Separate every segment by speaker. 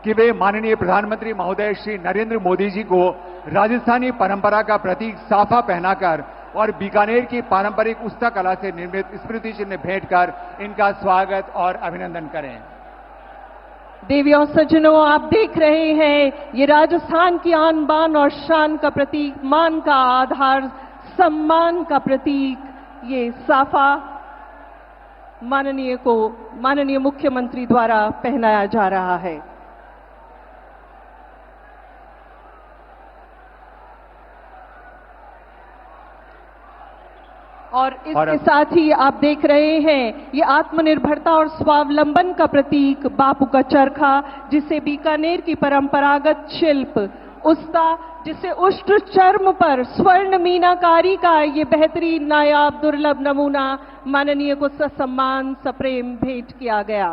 Speaker 1: कि वे माननीय प्रधानमंत्री महोदय श्री नरेंद्र मोदी जी को राजस्थानी परंपरा का प्रतीक साफा पहनाकर और बीकानेर की पारंपरिक उस्ता कला से निर्मित स्मृति चिन्ह भेंट कर इनका स्वागत और अभिनंदन करें।
Speaker 2: देवी और सज्जनों, आप देख रहे हैं ये राजस्थान की आन बान और शान का प्रतीक, मान का आधार, सम्मान का प्रतीक, ये साफा माननीय मुख्यमंत्री द्वारा पहनाया जा रहा है। और इसके साथ ही आप देख रहे हैं ये आत्मनिर्भरता और स्वावलंबन का प्रतीक बापू का चरखा, जिसे बीकानेर की परंपरागत शिल्प उस्ता, जिसे उष्ट चर्म पर स्वर्ण मीनाकारी का ये बेहतरीन नायाब दुर्लभ नमूना माननीय को ससम्मान सप्रेम भेंट किया गया।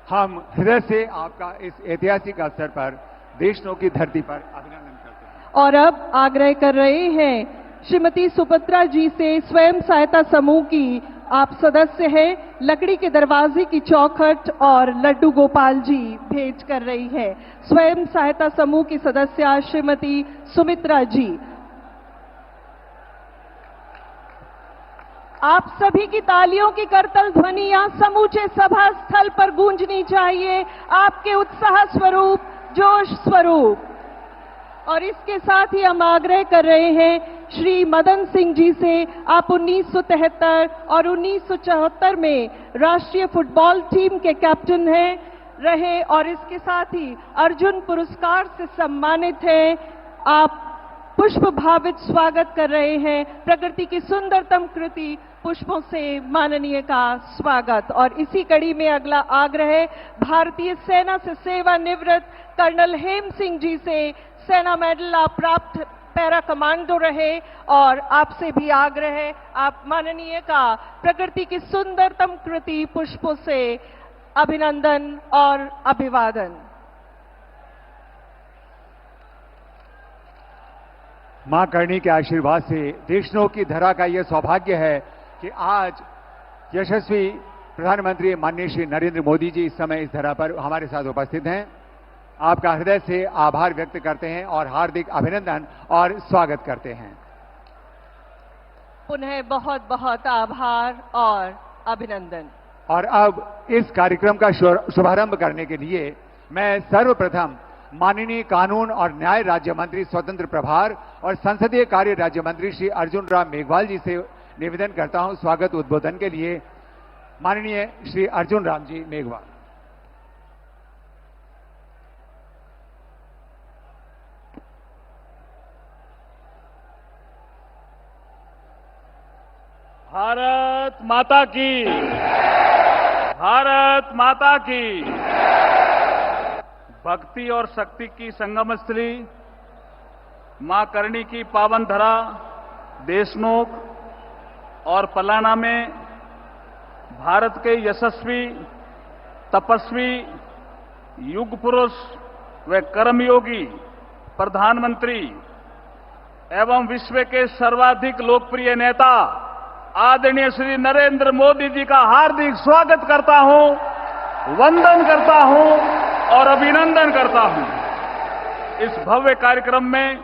Speaker 1: हम हृदय से आपका इस ऐतिहासिक अवसर पर देशनों की धरती पर अभिनंदन करते हैं।
Speaker 2: और अब आग्रह कर रहे हैं श्रीमती सुभद्रा जी से, स्वयं सहायता समूह की आप सदस्य हैं, लकड़ी के दरवाजे की चौखट और लड्डू गोपाल जी भेंट कर रही है। स्वयं सहायता समूह की सदस्य श्रीमती सुमित्रा जी, आप सभी की तालियों की करतल ध्वनियां समूचे सभा स्थल पर गूंजनी चाहिए, आपके उत्साह स्वरूप, जोश स्वरूप। और इसके साथ ही हम आग्रह कर रहे हैं श्री मदन सिंह जी से, आप 1973 और 1974 में राष्ट्रीय फुटबॉल टीम के कैप्टन रहे और इसके साथ ही अर्जुन पुरस्कार से सम्मानित हैं। आप पुष्प भावित स्वागत कर रहे हैं। प्रकृति की सुंदरतम कृति पुष्पों से माननीय का स्वागत। और इसी कड़ी में अगला आग्रह भारतीय सेना से सेवानिवृत्त कर्नल हेम सिंह जी से, सेना मेडल आप प्राप्त पैरा कमांडो रहे और आपसे भी आग्रह है आप माननीय का प्रकृति की सुंदरतम कृति पुष्पों से अभिनंदन और अभिवादन।
Speaker 1: मां करणी के आशीर्वाद से देशनों की धरा का यह सौभाग्य है कि आज यशस्वी प्रधानमंत्री माननीय श्री नरेंद्र मोदी जी इस समय इस धरा पर हमारे साथ उपस्थित हैं। आपका हृदय से आभार व्यक्त करते हैं और हार्दिक अभिनंदन और स्वागत करते हैं।
Speaker 2: पुनः बहुत बहुत आभार और अभिनंदन।
Speaker 1: और अब इस कार्यक्रम का शुभारंभ करने के लिए मैं सर्वप्रथम माननीय कानून और न्याय राज्य मंत्री स्वतंत्र प्रभार और संसदीय कार्य राज्य मंत्री श्री अर्जुन राम मेघवाल जी से निवेदन करता हूं स्वागत उद्बोधन के लिए। माननीय श्री अर्जुन राम जी मेघवाल।
Speaker 3: भारत माता की, भारत माता की। भक्ति और शक्ति की संगम स्थली मां करणी की पावन धरा देशनोक और पलाना में भारत के यशस्वी, तपस्वी, युग पुरुष व कर्मयोगी प्रधानमंत्री एवं विश्व के सर्वाधिक लोकप्रिय नेता आदरणीय श्री नरेंद्र मोदी जी का हार्दिक स्वागत करता हूं, वंदन करता हूं और अभिनंदन करता हूं। इस भव्य कार्यक्रम में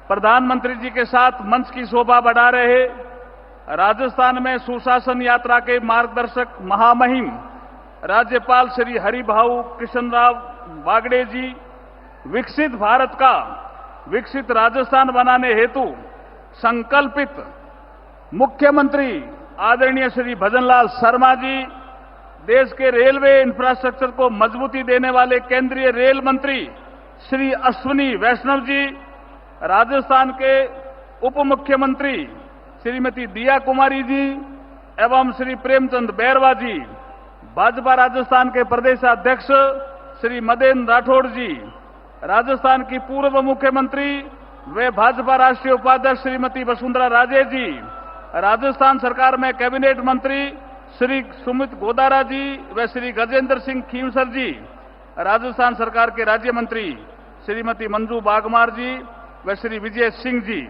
Speaker 3: प्रधानमंत्री जी के साथ मंच की शोभा बढ़ा रहे राजस्थान में सुशासन यात्रा के मार्गदर्शक महामहिम राज्यपाल श्री हरिभाऊ कृष्णराव बागड़े जी, विकसित भारत का विकसित राजस्थान बनाने हेतु संकल्पित मुख्यमंत्री आदरणीय श्री भजनलाल शर्मा जी, देश के रेलवे इंफ्रास्ट्रक्चर को मजबूती देने वाले केंद्रीय रेल मंत्री श्री अश्विनी वैष्णव जी, राजस्थान के उप मुख्यमंत्री श्रीमती दिया कुमारी जी एवं श्री प्रेमचंद बैरवा जी, भाजपा राजस्थान के प्रदेशाध्यक्ष श्री मदेन राठौड़ जी, राजस्थान की पूर्व मुख्यमंत्री व भाजपा राष्ट्रीय उपाध्यक्ष श्रीमती वसुंधरा राजे जी, राजस्थान सरकार में कैबिनेट मंत्री श्री सुमित गोदारा जी व श्री गजेंद्र सिंह खींवसर जी, राजस्थान सरकार के राज्य मंत्री श्रीमती मंजू बागमार जी व श्री विजय सिंह जी,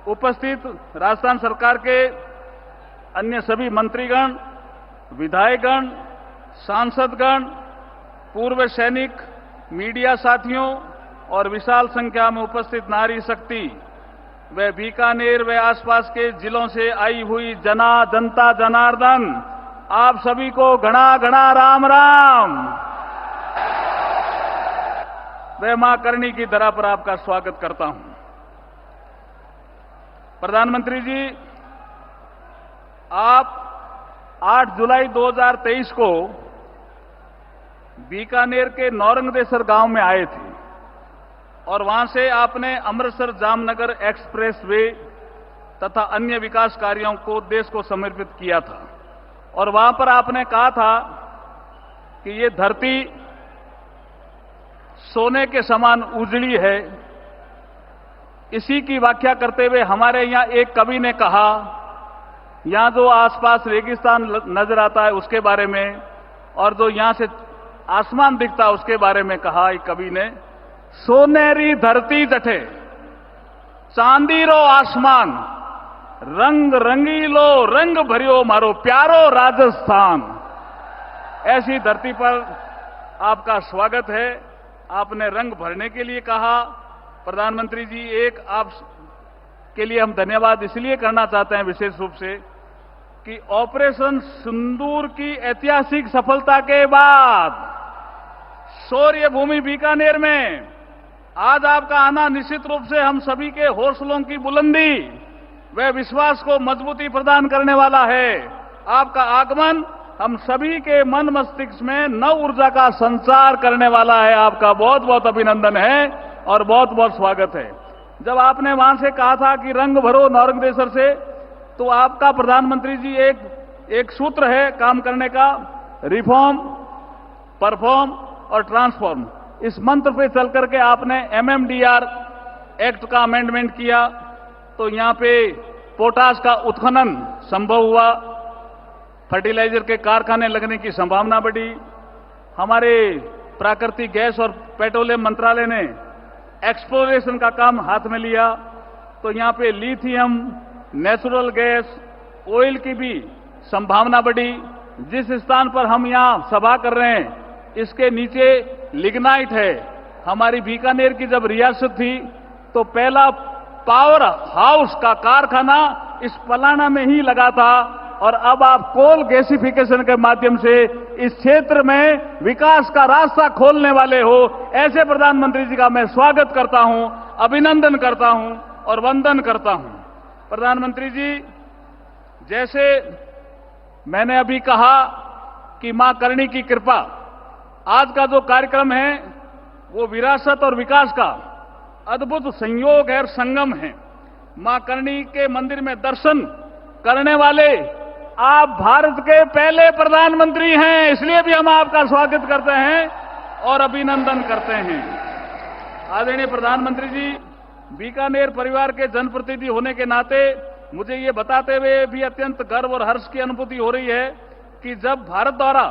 Speaker 3: उपस्थित राजस्थान सरकार के अन्य सभी मंत्रीगण, विधायकगण, सांसदगण पूर्व सैनिक, मीडिया साथियों और विशाल संख्या में उपस्थित नारी शक्ति व बीकानेर व आसपास के जिलों से आई हुई जनता जनार्दन, आप सभी को घना घना राम राम। मैं मां करणी की धरा पर आपका स्वागत करता हूं। प्रधानमंत्री जी, आप 8 जुलाई 2023 को बीकानेर के नौरंगदेसर गांव में आए थे और वहां से आपने अमृतसर जामनगर एक्सप्रेस वे तथा अन्य विकास कार्यों को देश को समर्पित किया था और वहां पर आपने कहा था कि ये धरती सोने के समान उजड़ी है। इसी की व्याख्या करते हुए हमारे यहां एक कवि ने कहा, यहां जो आसपास रेगिस्तान नजर आता है उसके बारे में और जो यहां से आसमान दिखता है उसके बारे में कहा एक कवि ने, सोनेरी धरती जठे चांदीरो आसमान, रंग रंगीलो रंग भरियो मारो प्यारो राजस्थान। ऐसी धरती पर आपका स्वागत है। आपने रंग भरने के लिए कहा। प्रधानमंत्री जी, एक आप के लिए हम धन्यवाद इसलिए करना चाहते हैं विशेष रूप से कि ऑपरेशन सिंदूर की ऐतिहासिक सफलता के बाद शौर्य भूमि बीकानेर में आज आपका आना निश्चित रूप से हम सभी के हौसलों की बुलंदी व विश्वास को मजबूती प्रदान करने वाला है। आपका आगमन हम सभी के मन मस्तिष्क में नव ऊर्जा का संचार करने वाला है। आपका बहुत बहुत अभिनंदन है और बहुत बहुत स्वागत है। जब आपने वहां से कहा था कि रंग भरो नौरंगदेसर से, तो आपका प्रधानमंत्री जी एक सूत्र है काम करने का, रिफॉर्म, परफॉर्म और ट्रांसफॉर्म। इस मंत्र पे चल करके आपने MMDR एक्ट का अमेंडमेंट किया, तो यहां पे पोटाश का उत्खनन संभव हुआ, फर्टिलाइजर के कारखाने लगने की संभावना बढ़ी। हमारे प्राकृतिक गैस और पेट्रोलियम मंत्रालय ने एक्सप्लोरेशन का काम हाथ में लिया, तो यहां पे लिथियम, नेचुरल गैस, ऑयल की भी संभावना बढ़ी। जिस स्थान पर हम यहां सभा कर रहे हैं इसके नीचे लिग्नाइट है। हमारी बीकानेर की जब रियासत थी तो पहला पावर हाउस का कारखाना इस पलाना में ही लगा था और अब आप कोल गैसिफिकेशन के माध्यम से इस क्षेत्र में विकास का रास्ता खोलने वाले हो। ऐसे प्रधानमंत्री जी का मैं स्वागत करता हूं, अभिनंदन करता हूं और वंदन करता हूं। प्रधानमंत्री जी, जैसे मैंने अभी कहा कि मां करणी की कृपा, आज का जो कार्यक्रम है वो विरासत और विकास का अद्भुत संयोग है और संगम है। मां करणी के मंदिर में दर्शन करने वाले आप भारत के पहले प्रधानमंत्री हैं, इसलिए भी हम आपका स्वागत करते हैं और अभिनंदन करते हैं। आदरणीय प्रधानमंत्री जी, बीकानेर परिवार के जनप्रतिनिधि होने के नाते मुझे ये बताते हुए भी अत्यंत गर्व और हर्ष की अनुभूति हो रही है कि जब भारत द्वारा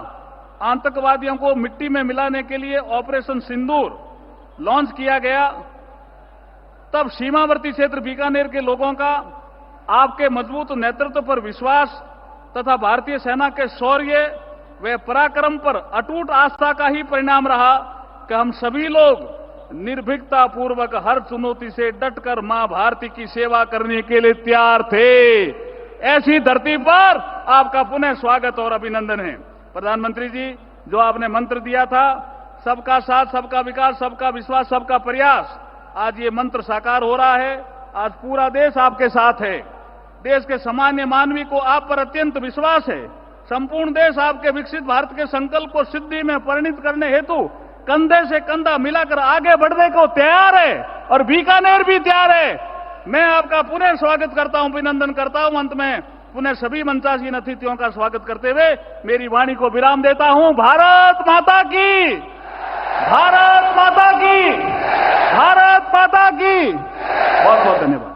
Speaker 3: आतंकवादियों को मिट्टी में मिलाने के लिए ऑपरेशन सिंदूर लॉन्च किया गया, तब सीमावर्ती क्षेत्र बीकानेर के लोगों का आपके मजबूत नेतृत्व पर विश्वास तथा भारतीय सेना के शौर्य व पराक्रम पर अटूट आस्था का ही परिणाम रहा कि हम सभी लोग निर्भीकता पूर्वक हर चुनौती से डटकर मां भारती की सेवा करने के लिए तैयार थे। ऐसी धरती पर आपका पुनः स्वागत और अभिनंदन है। प्रधानमंत्री जी, जो आपने मंत्र दिया था, सबका साथ, सबका विकास, सबका विश्वास, सबका प्रयास, आज ये मंत्र साकार हो रहा है। आज पूरा देश आपके साथ है। देश के सामान्य मानवी को आप पर अत्यंत विश्वास है। संपूर्ण देश आपके विकसित भारत के संकल्प को सिद्धि में परिणत करने हेतु कंधे से कंधा मिलाकर आगे बढ़ने को तैयार है और बीकानेर भी तैयार है। मैं आपका पुनः स्वागत करता हूं, अभिनंदन करता हूं। अंत में पुनः सभी मंचासीन अतिथियों का स्वागत करते हुए मेरी वाणी को विराम देता हूं। भारत माता की, भारत माता की, भारत माता की। बहुत बहुत धन्यवाद।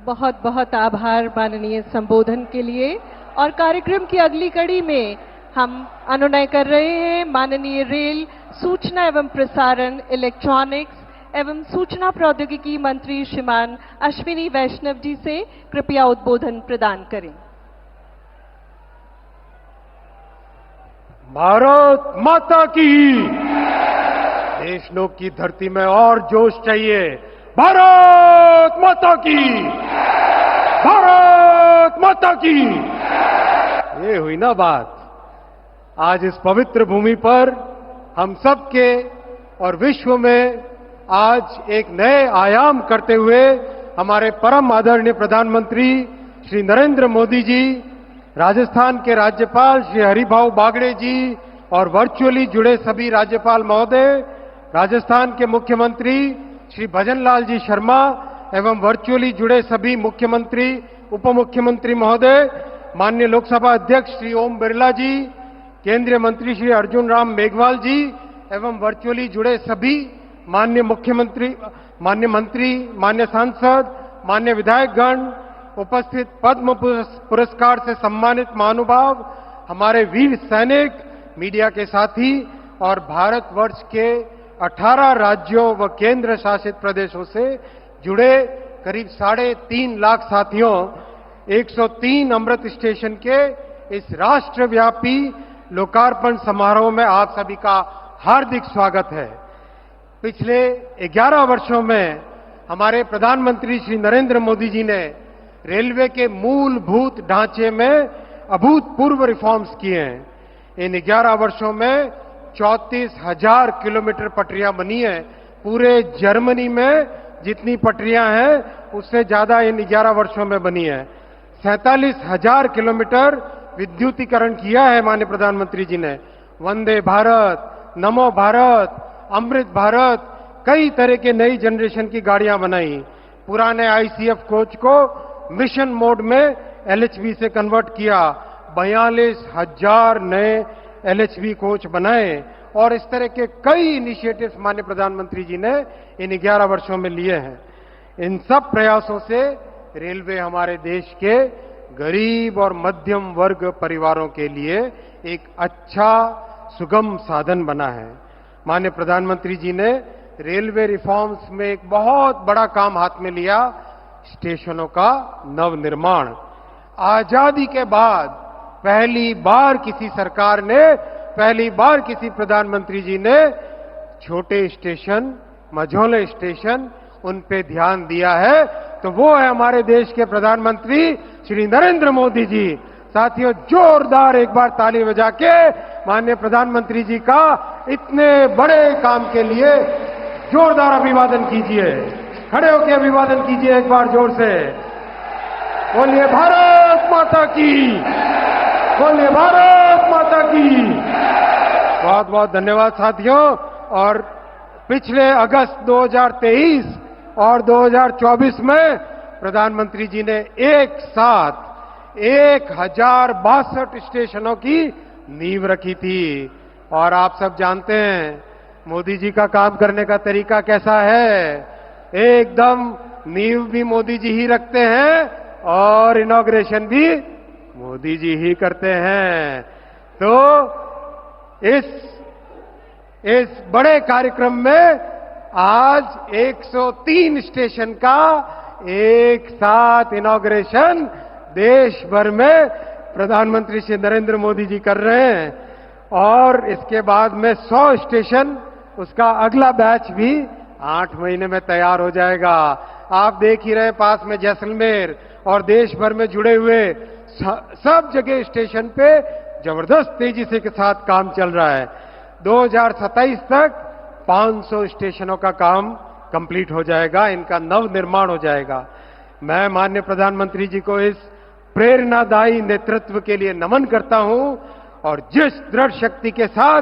Speaker 2: बहुत बहुत आभार माननीय संबोधन के लिए। और कार्यक्रम की अगली कड़ी में हम अनुनय कर रहे हैं माननीय रेल, सूचना एवं प्रसारण, इलेक्ट्रॉनिक्स एवं सूचना प्रौद्योगिकी मंत्री श्रीमान अश्विनी वैष्णव जी से। कृपया उद्बोधन प्रदान करें।
Speaker 4: भारत माता की। देशनोक की धरती में और जोश चाहिए। भारत माता की, भारत माता की। ये हुई ना बात। आज इस पवित्र भूमि पर हम सब के और विश्व में आज एक नए आयाम करते हुए हमारे परम आदरणीय प्रधानमंत्री श्री नरेंद्र मोदी जी, राजस्थान के राज्यपाल श्री हरिभाऊ बागड़े जी और वर्चुअली जुड़े सभी राज्यपाल महोदय, राजस्थान के मुख्यमंत्री श्री भजनलाल जी शर्मा एवं वर्चुअली जुड़े सभी मुख्यमंत्री, उप मुख्यमंत्री महोदय, माननीय लोकसभा अध्यक्ष श्री ओम बिरला जी, केंद्रीय मंत्री श्री अर्जुन राम मेघवाल जी एवं वर्चुअली जुड़े सभी माननीय मुख्यमंत्री, माननीय मंत्री, माननीय सांसद, माननीय विधायकगण, उपस्थित पद्म पुरस्कार से सम्मानित महानुभाव, हमारे वीर सैनिक, मीडिया के साथी और भारतवर्ष के 18 राज्यों व केंद्र शासित प्रदेशों से जुड़े करीब 3.5 लाख साथियों, 103 अमृत स्टेशन के इस राष्ट्रव्यापी लोकार्पण समारोह में आप सभी का हार्दिक स्वागत है। पिछले 11 वर्षों में हमारे प्रधानमंत्री श्री नरेंद्र मोदी जी ने रेलवे के मूलभूत ढांचे में अभूतपूर्व रिफॉर्म्स किए हैं। इन 11 वर्षों में 34,000 किलोमीटर पटरियां बनी हैं। पूरे जर्मनी में जितनी पटरियां हैं उससे ज्यादा इन 11 वर्षों में बनी है। 47,000 किलोमीटर विद्युतीकरण किया है माननीय प्रधानमंत्री जी ने। वंदे भारत, नमो भारत, अमृत भारत, कई तरह के नई जनरेशन की गाड़ियां बनाई। पुराने आईसीएफ कोच को मिशन मोड में एलएचबी से कन्वर्ट किया। 42,000 नए एलएचबी कोच बनाए और इस तरह के कई इनिशिएटिव्स माननीय प्रधानमंत्री जी ने इन 11 वर्षों में लिए हैं। इन सब प्रयासों से रेलवे हमारे देश के गरीब और मध्यम वर्ग परिवारों के लिए एक अच्छा सुगम साधन बना है। माननीय प्रधानमंत्री जी ने रेलवे रिफॉर्म्स में एक बहुत बड़ा काम हाथ में लिया, स्टेशनों का नवनिर्माण। आजादी के बाद पहली बार किसी सरकार ने, पहली बार किसी प्रधानमंत्री जी ने छोटे स्टेशन, मझोले स्टेशन, उन पे ध्यान दिया है, तो वो है हमारे देश के प्रधानमंत्री श्री नरेंद्र मोदी जी। साथियों, जोरदार एक बार ताली बजा के माननीय प्रधानमंत्री जी का इतने बड़े काम के लिए जोरदार अभिवादन कीजिए। खड़े होकर अभिवादन कीजिए एक बार जोर से। बोलिए भारत माता की, बोलिए भारत माता की। बहुत बहुत धन्यवाद साथियों। और पिछले अगस्त 2023 और 2024 में प्रधानमंत्री जी ने एक साथ 1062 स्टेशनों की नींव रखी थी। और आप सब जानते हैं मोदी जी का काम करने का तरीका कैसा है। एकदम नींव भी मोदी जी ही रखते हैं और इनॉग्रेशन भी मोदी जी ही करते हैं। तो इस बड़े कार्यक्रम में आज 103 स्टेशन का एक साथ इनॉग्रेशन देश भर में प्रधानमंत्री श्री नरेंद्र मोदी जी कर रहे हैं। और इसके बाद में 100 स्टेशन, उसका अगला बैच भी 8 महीने में तैयार हो जाएगा। आप देख ही रहे पास में जैसलमेर और देश भर में जुड़े हुए सब जगह स्टेशन पे जबरदस्त तेजी से के साथ काम चल रहा है। 2027 तक 500 स्टेशनों का काम कंप्लीट हो जाएगा, इनका नव निर्माण हो जाएगा। मैं माननीय प्रधानमंत्री जी को इस प्रेरणादायी नेतृत्व के लिए नमन करता हूं और जिस दृढ़ शक्ति के साथ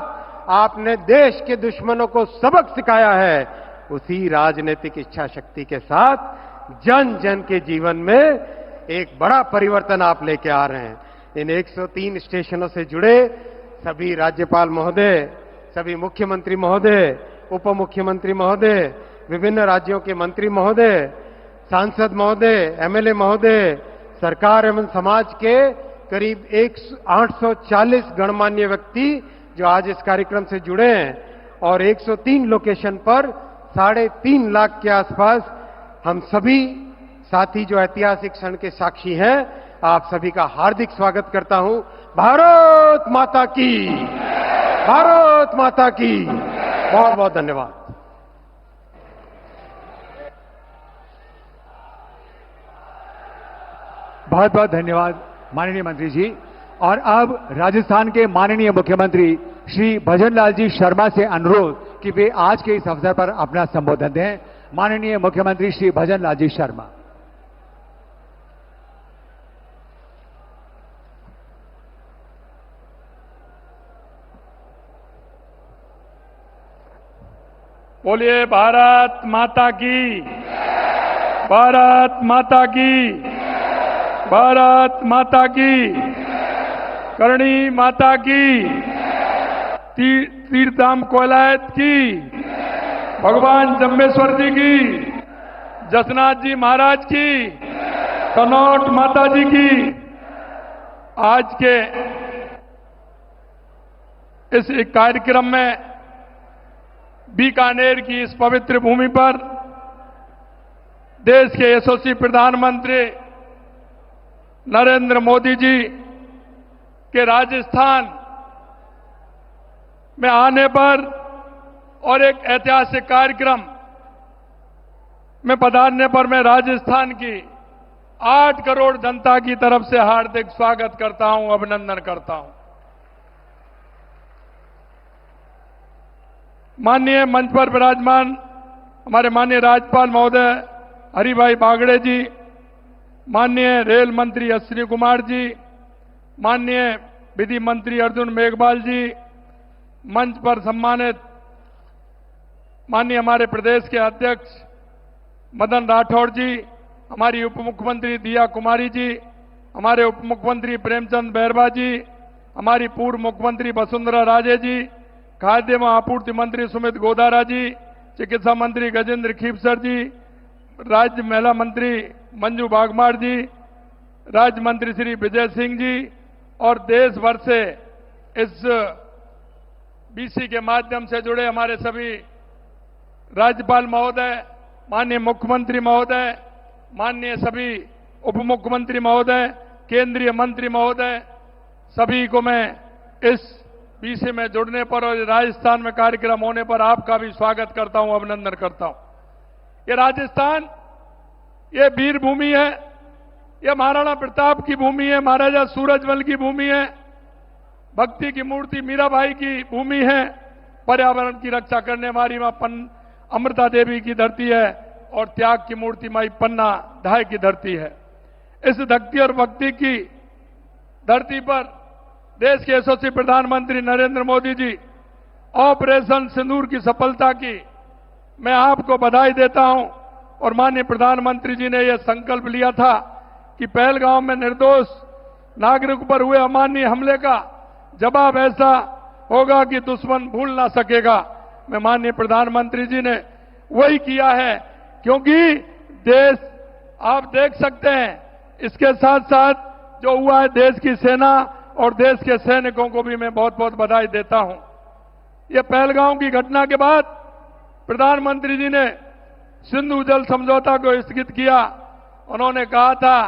Speaker 4: आपने देश के दुश्मनों को सबक सिखाया है, उसी राजनीतिक इच्छा शक्ति के साथ जन जन के जीवन में एक बड़ा परिवर्तन आप लेके आ रहे हैं। इन 103 स्टेशनों से जुड़े सभी राज्यपाल महोदय, सभी मुख्यमंत्री महोदय, उप मुख्यमंत्री महोदय, विभिन्न राज्यों के मंत्री महोदय, सांसद महोदय, एमएलए महोदय, सरकार एवं समाज के करीब 840 गणमान्य व्यक्ति जो आज इस कार्यक्रम से जुड़े हैं और 103 लोकेशन पर 3.5 लाख के आसपास हम सभी साथी जो ऐतिहासिक क्षण के साक्षी हैं, आप सभी का हार्दिक स्वागत करता हूं। भारत माता की। भारत माता की। बहुत बहुत धन्यवाद।
Speaker 1: बहुत बहुत धन्यवाद माननीय मंत्री जी। और अब राजस्थान के माननीय मुख्यमंत्री श्री भजनलाल जी शर्मा से अनुरोध कि वे आज के इस अवसर पर अपना संबोधन दें। माननीय मुख्यमंत्री श्री भजनलाल जी शर्मा।
Speaker 5: बोलिए भारत माता की, भारत माता की, भारत माता की, करणी माता की, तीर्थधाम कोलायत की, भगवान जम्बेश्वर जी की, जसनाथ जी महाराज की, कनौट माता जी की। आज के इस कार्यक्रम में बीकानेर की इस पवित्र भूमि पर देश के यशस्वी प्रधानमंत्री नरेंद्र मोदी जी के राजस्थान में आने पर और एक ऐतिहासिक कार्यक्रम में पधारने पर मैं राजस्थान की 8 करोड़ जनता की तरफ से हार्दिक स्वागत करता हूं, अभिनंदन करता हूं। माननीय मंच पर विराजमान हमारे माननीय राज्यपाल महोदय हरिभाई बागड़े जी, माननीय रेल मंत्री अश्विनी कुमार जी, माननीय विधि मंत्री अर्जुन मेघवाल जी, मंच पर सम्मानित माननीय हमारे प्रदेश के अध्यक्ष मदन राठौड़ जी, हमारी उप मुख्यमंत्री दिया कुमारी जी, हमारे उप मुख्यमंत्री प्रेमचंद बैरवा जी, हमारी पूर्व मुख्यमंत्री वसुंधरा राजे जी, खाद्य एवं आपूर्ति मंत्री सुमित गोदारा जी, चिकित्सा मंत्री गजेंद्र खीपसर जी, राज्य महिला मंत्री मंजू बागमार जी, राज्य मंत्री श्री विजय सिंह जी और देश भर से इस बीसी के माध्यम से जुड़े हमारे सभी राज्यपाल महोदय, माननीय मुख्यमंत्री महोदय, माननीय सभी उप मुख्यमंत्री महोदय, केंद्रीय मंत्री महोदय, सभी को मैं इस बीसी में जुड़ने पर और राजस्थान में कार्यक्रम होने पर आपका भी स्वागत करता हूं, अभिनंदन करता हूं। ये राजस्थान, ये वीर भूमि है, ये महाराणा प्रताप की भूमि है, महाराजा सूरजमल की भूमि है, भक्ति की मूर्ति मीराबाई की भूमि है, पर्यावरण की रक्षा करने वाली मां अमृता देवी की धरती है और त्याग की मूर्ति माई पन्ना धाय की धरती है। इस भक्ति और भक्ति की धरती पर देश के यशस्वी प्रधानमंत्री नरेंद्र मोदी जी ऑपरेशन सिंदूर की सफलता की मैं आपको बधाई देता हूं। और माननीय प्रधानमंत्री जी ने यह संकल्प लिया था कि पहलगांव में निर्दोष नागरिक पर हुए अमानवीय हमले का जवाब ऐसा होगा कि दुश्मन भूल ना सकेगा। मैं माननीय प्रधानमंत्री जी ने वही किया है, क्योंकि देश आप देख सकते हैं, इसके साथ साथ जो हुआ है, देश की सेना और देश के सैनिकों को भी मैं बहुत बहुत बधाई देता हूं। ये पहलगांव की घटना के बाद प्रधानमंत्री जी ने सिंधु जल समझौता को स्थगित किया। उन्होंने कहा था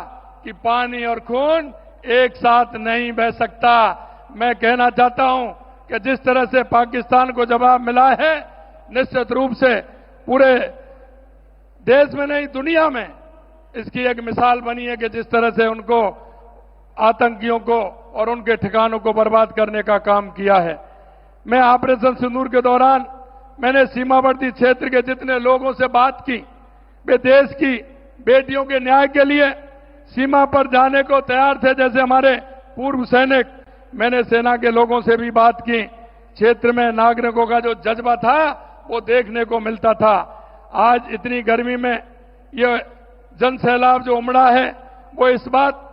Speaker 5: कि पानी और खून एक साथ नहीं बह सकता। मैं कहना चाहता हूं कि जिस तरह से पाकिस्तान को जवाब मिला है, निश्चित रूप से पूरे देश में नहीं दुनिया में इसकी एक मिसाल बनी है कि जिस तरह से उनको आतंकियों को और उनके ठिकानों को बर्बाद करने का काम किया है। मैं ऑपरेशन सिंदूर के दौरान मैंने सीमावर्ती क्षेत्र के जितने लोगों से बात की, वे देश की बेटियों के न्याय के लिए सीमा पर जाने को तैयार थे। जैसे हमारे पूर्व सैनिक, मैंने सेना के लोगों से भी बात की। क्षेत्र में नागरिकों का जो जज्बा था वो देखने को मिलता था। आज इतनी गर्मी में ये जन सैलाब जो उमड़ा है, वो इस बात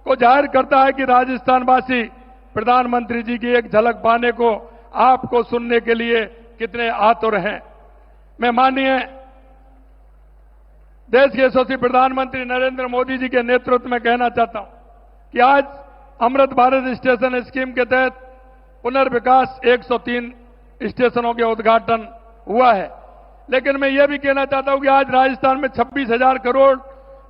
Speaker 5: को जाहिर करता है कि राजस्थानवासी प्रधानमंत्री जी की एक झलक पाने को, आपको सुनने के लिए कितने आतुर हैं। मैं माननीय देश के यशस्वी प्रधानमंत्री नरेंद्र मोदी जी के नेतृत्व में कहना चाहता हूं कि आज अमृत भारत स्टेशन स्कीम के तहत पुनर्विकास 103 स्टेशनों के उद्घाटन हुआ है। लेकिन मैं ये भी कहना चाहता हूं कि आज राजस्थान में 26,000 करोड़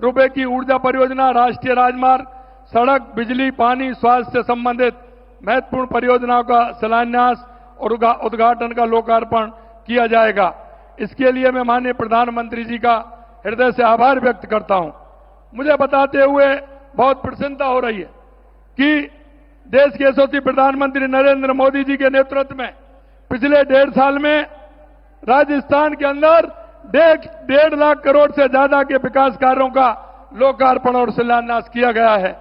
Speaker 5: रुपए की ऊर्जा परियोजना, राष्ट्रीय राजमार्ग, सड़क, बिजली, पानी, स्वास्थ्य से संबंधित महत्वपूर्ण परियोजनाओं का शिलान्यास और उद्घाटन का लोकार्पण किया जाएगा। इसके लिए मैं माननीय प्रधानमंत्री जी का हृदय से आभार व्यक्त करता हूं। मुझे बताते हुए बहुत प्रसन्नता हो रही है कि देश के यशस्वी प्रधानमंत्री नरेंद्र मोदी जी के नेतृत्व में पिछले 1.5 साल में राजस्थान के अंदर 1.5 लाख करोड़ से ज्यादा के विकास कार्यों का लोकार्पण और शिलान्यास किया गया है।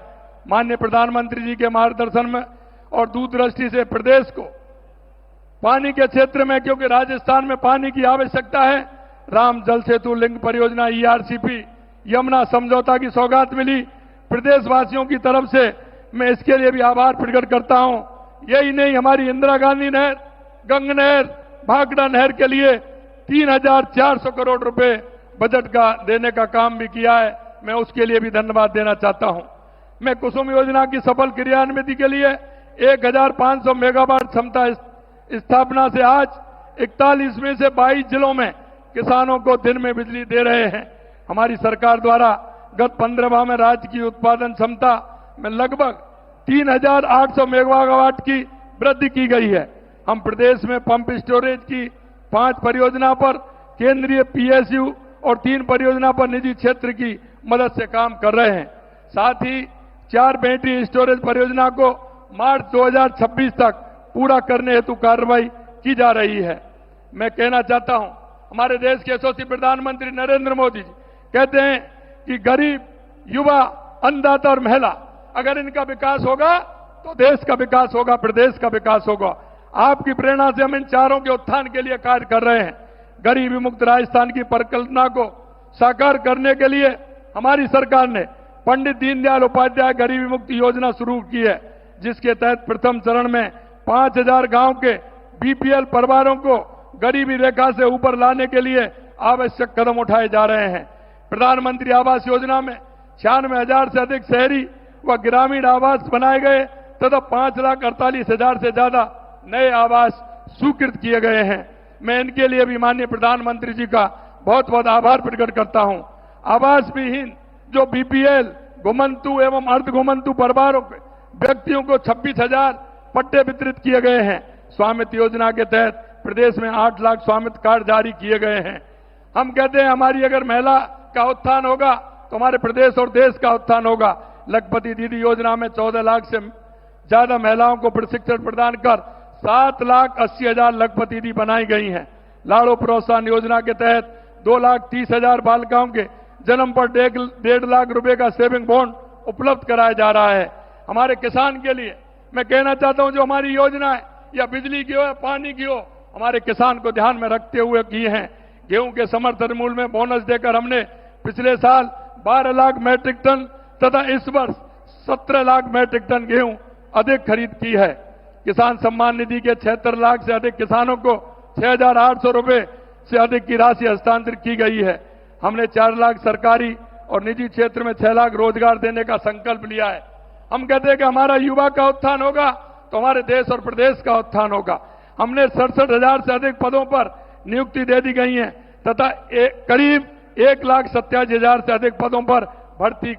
Speaker 5: माननीय प्रधानमंत्री जी के मार्गदर्शन में और दूरदृष्टि से प्रदेश को पानी के क्षेत्र में, क्योंकि राजस्थान में पानी की आवश्यकता है, राम जल सेतु लिंक परियोजना ERCP यमुना समझौता की सौगात मिली। प्रदेशवासियों की तरफ से मैं इसके लिए भी आभार प्रकट करता हूं। यही नहीं, हमारी इंदिरा गांधी नहर, गंग नहर, भाखड़ा नहर के लिए 3,400 करोड़ रुपए बजट का देने का काम भी किया है। मैं उसके लिए भी धन्यवाद देना चाहता हूं। मैं कुसुम योजना की सफल क्रियान्विति के लिए 1,500 मेगावाट क्षमता स्थापना से आज 41 में से 22 जिलों में किसानों को दिन में बिजली दे रहे हैं। हमारी सरकार द्वारा गत 15 माह में राज्य की उत्पादन क्षमता में लगभग 3,800 मेगावाट की वृद्धि की गई है। हम प्रदेश में पंप स्टोरेज की 5 परियोजना पर केंद्रीय PSU और 3 परियोजना पर निजी क्षेत्र की मदद से काम कर रहे हैं। साथ ही 4 बैटरी स्टोरेज परियोजना को मार्च 2026 तक पूरा करने हेतु कार्रवाई की जा रही है। मैं कहना चाहता हूं, हमारे देश के यशस्वी प्रधानमंत्री नरेंद्र मोदी जी कहते हैं कि गरीब, युवा, अन्नदाता और महिला, अगर इनका विकास होगा तो देश का विकास होगा, प्रदेश का विकास होगा। आपकी प्रेरणा से हम इन चारों के उत्थान के लिए कार्य कर रहे हैं। गरीबी मुक्त राजस्थान की परिकल्पना को साकार करने के लिए हमारी सरकार ने पंडित दीनदयाल उपाध्याय गरीबी मुक्त योजना शुरू की है, जिसके तहत प्रथम चरण में 5,000 गांव के BPL परिवारों को गरीबी रेखा से ऊपर लाने के लिए आवश्यक कदम उठाए जा रहे हैं। प्रधानमंत्री आवास योजना में 96,000 से अधिक शहरी व ग्रामीण आवास बनाए गए तथा 5,48,000 से ज्यादा नए आवास स्वीकृत किए गए हैं। मैं इनके लिए भी माननीय प्रधानमंत्री जी का बहुत बहुत आभार प्रकट करता हूं। आवास विहीन जो BPL, घुमंतु एवं अर्ध घुमंतु परिवारों के व्यक्तियों को 26,000 पट्टे वितरित किए गए हैं। स्वामित्व योजना के तहत प्रदेश में 8 लाख स्वामित्व कार्ड जारी किए गए हैं। हम कहते हैं हमारी अगर महिला का उत्थान होगा तो हमारे प्रदेश और देश का उत्थान होगा। लखपति दीदी योजना में 14 लाख से ज्यादा महिलाओं को प्रशिक्षण प्रदान कर 7,80,000 लखपति दीदी बनाई गई हैं। लाड़ो प्रोत्साहन योजना के तहत 2,30,000 बालिकाओं के जन्म पर 1.5 लाख रुपए का सेविंग बॉन्ड उपलब्ध कराया जा रहा है। हमारे किसान के लिए मैं कहना चाहता हूं, जो हमारी योजना है या बिजली की हो या पानी की हो, हमारे किसान को ध्यान में रखते हुए की हैं। गेहूं के समर्थन मूल्य में बोनस देकर हमने पिछले साल 12 लाख मैट्रिक टन तथा इस वर्ष 17 लाख मैट्रिक टन गेहूं अधिक खरीद की है। किसान सम्मान निधि के 76 लाख से अधिक किसानों को 6,800 रुपए से अधिक की राशि हस्तांतरित की गई है। हमने 4 लाख सरकारी और निजी क्षेत्र में 6 लाख रोजगार देने का संकल्प लिया है। हम कहते हैं कि हमारा युवा का उत्थान होगा तो हमारे देश और प्रदेश का उत्थान होगा। हमने 67,000 से अधिक पदों पर नियुक्ति दे दी गई है तथा करीब 1,87,000 से अधिक पदों पर भर्ती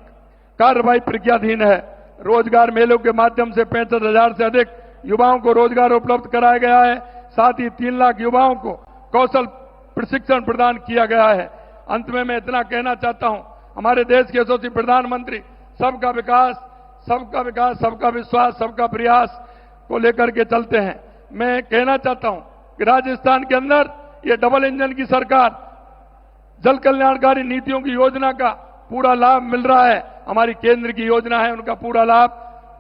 Speaker 5: कार्रवाई प्रक्रियाधीन है। रोजगार मेलों के माध्यम से 65,000 से अधिक युवाओं को रोजगार उपलब्ध कराया गया है। साथ ही 3 लाख युवाओं को कौशल प्रशिक्षण प्रदान किया गया है। अंत में मैं इतना कहना चाहता हूं, हमारे देश के यशस्वी प्रधानमंत्री सबका विकास, सबका विकास, सबका विश्वास, सबका प्रयास को लेकर के चलते हैं। मैं कहना चाहता हूं कि राजस्थान के अंदर ये डबल इंजन की सरकार जल कल्याणकारी नीतियों की योजना का पूरा लाभ मिल रहा है। हमारी केंद्र की योजना है, उनका पूरा लाभ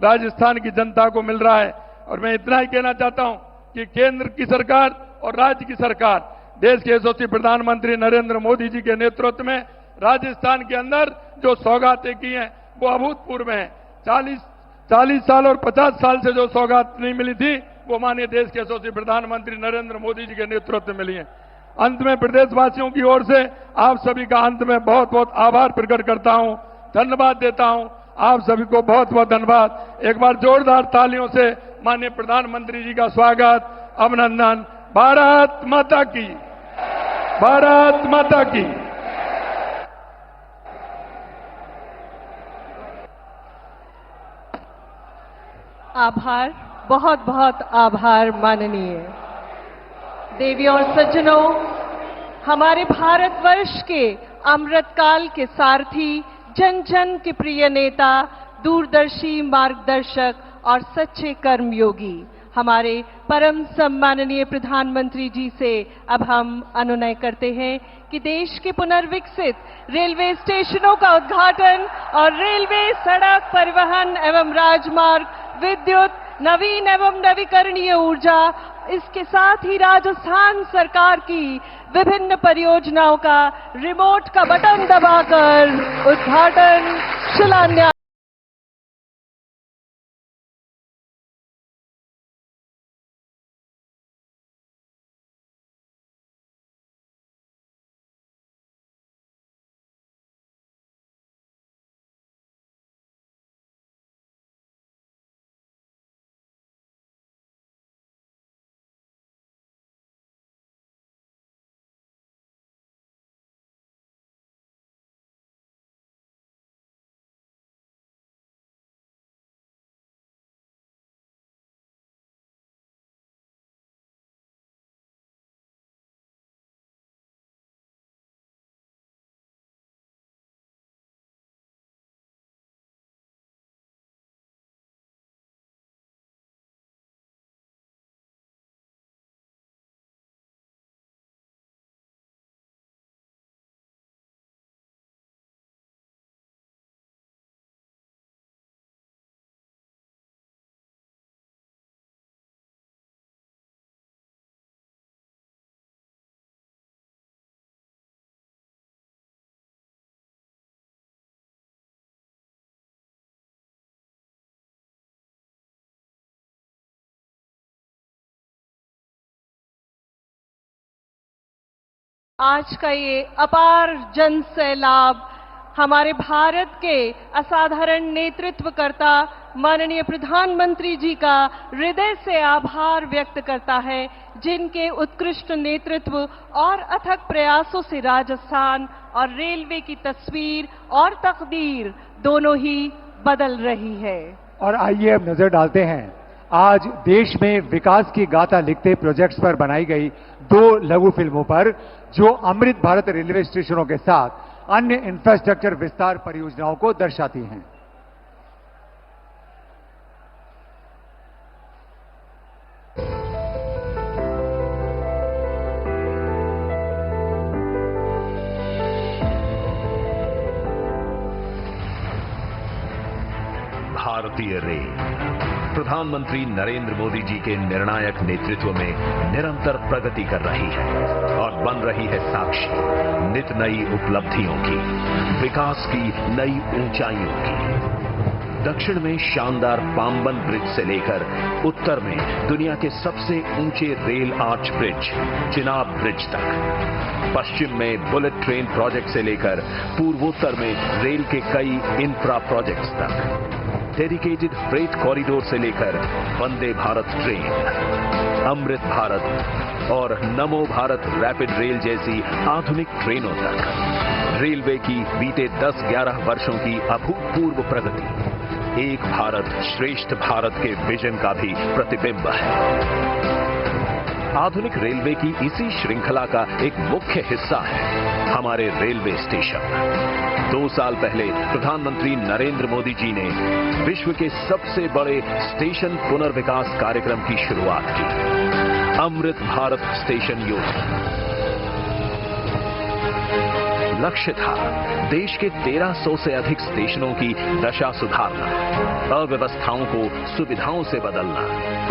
Speaker 5: राजस्थान की जनता को मिल रहा है। और मैं इतना ही कहना चाहता हूं कि केंद्र की सरकार और राज्य की सरकार, देश के यशस्वी प्रधानमंत्री नरेंद्र मोदी जी के नेतृत्व में राजस्थान के अंदर जो सौगातें की हैं वो अभूतपूर्व हैं। 40 साल और 50 साल से जो सौगात नहीं मिली थी वो माननीय देश के यशस्वी प्रधानमंत्री नरेंद्र मोदी जी के नेतृत्व में मिली है। अंत में प्रदेशवासियों की ओर से आप सभी का अंत में बहुत बहुत आभार प्रकट करता हूं, धन्यवाद देता हूं। आप सभी को बहुत बहुत धन्यवाद। एक बार जोरदार तालियों से माननीय प्रधानमंत्री जी का स्वागत, अभिनंदन। भारत माता की, भारत माता की।
Speaker 2: आभार, बहुत बहुत आभार माननीय। देवियों और सज्जनों, हमारे भारतवर्ष के अमृतकाल के सारथी, जन जन के प्रिय नेता, दूरदर्शी मार्गदर्शक और सच्चे कर्मयोगी हमारे परम सम्माननीय प्रधानमंत्री जी से अब हम अनुनय करते हैं कि देश के पुनर्विकसित रेलवे स्टेशनों का उद्घाटन और रेलवे, सड़क परिवहन एवं राजमार्ग, विद्युत, नवीन एवं नवीकरणीय ऊर्जा, इसके साथ ही राजस्थान सरकार की विभिन्न परियोजनाओं का रिमोट का बटन दबाकर उद्घाटन, शिलान्यास। आज का ये अपार जन सैलाब हमारे भारत के असाधारण नेतृत्वकर्ता माननीय प्रधानमंत्री जी का हृदय से आभार व्यक्त करता है, जिनके उत्कृष्ट नेतृत्व और अथक प्रयासों से राजस्थान और रेलवे की तस्वीर और तकदीर दोनों ही बदल रही है।
Speaker 1: और आइए अब नजर डालते हैं आज देश में विकास की गाथा लिखते प्रोजेक्ट्स पर बनाई गई 2 लघु फिल्मों पर, जो अमृत भारत रेलवे स्टेशनों के साथ अन्य इंफ्रास्ट्रक्चर विस्तार परियोजनाओं को दर्शाती हैं।
Speaker 6: भारतीय रेल प्रधानमंत्री नरेंद्र मोदी जी के निर्णायक नेतृत्व में निरंतर प्रगति कर रही है और बन रही है साक्षी नित नई उपलब्धियों की, विकास की नई ऊंचाइयों की। दक्षिण में शानदार पाम्बन ब्रिज से लेकर उत्तर में दुनिया के सबसे ऊंचे rail arch bridge Chenab bridge तक, पश्चिम में बुलेट ट्रेन प्रोजेक्ट से लेकर पूर्वोत्तर में रेल के कई इंफ्रा प्रोजेक्ट्स तक, डेडिकेटेड फ्रेट कॉरिडोर से लेकर वंदे भारत ट्रेन, अमृत भारत और नमो भारत रैपिड रेल जैसी आधुनिक ट्रेनों तक रेलवे की बीते 10-11 वर्षों की अभूतपूर्व प्रगति एक भारत श्रेष्ठ भारत के विजन का भी प्रतिबिंब है। आधुनिक रेलवे की इसी श्रृंखला का एक मुख्य हिस्सा है हमारे रेलवे स्टेशन। 2 साल पहले प्रधानमंत्री नरेंद्र मोदी जी ने विश्व के सबसे बड़े स्टेशन पुनर्विकास कार्यक्रम की शुरुआत की, अमृत भारत स्टेशन योजना। लक्ष्य था देश के 1300 से अधिक स्टेशनों की दशा सुधारना, अव्यवस्थाओं को सुविधाओं से बदलना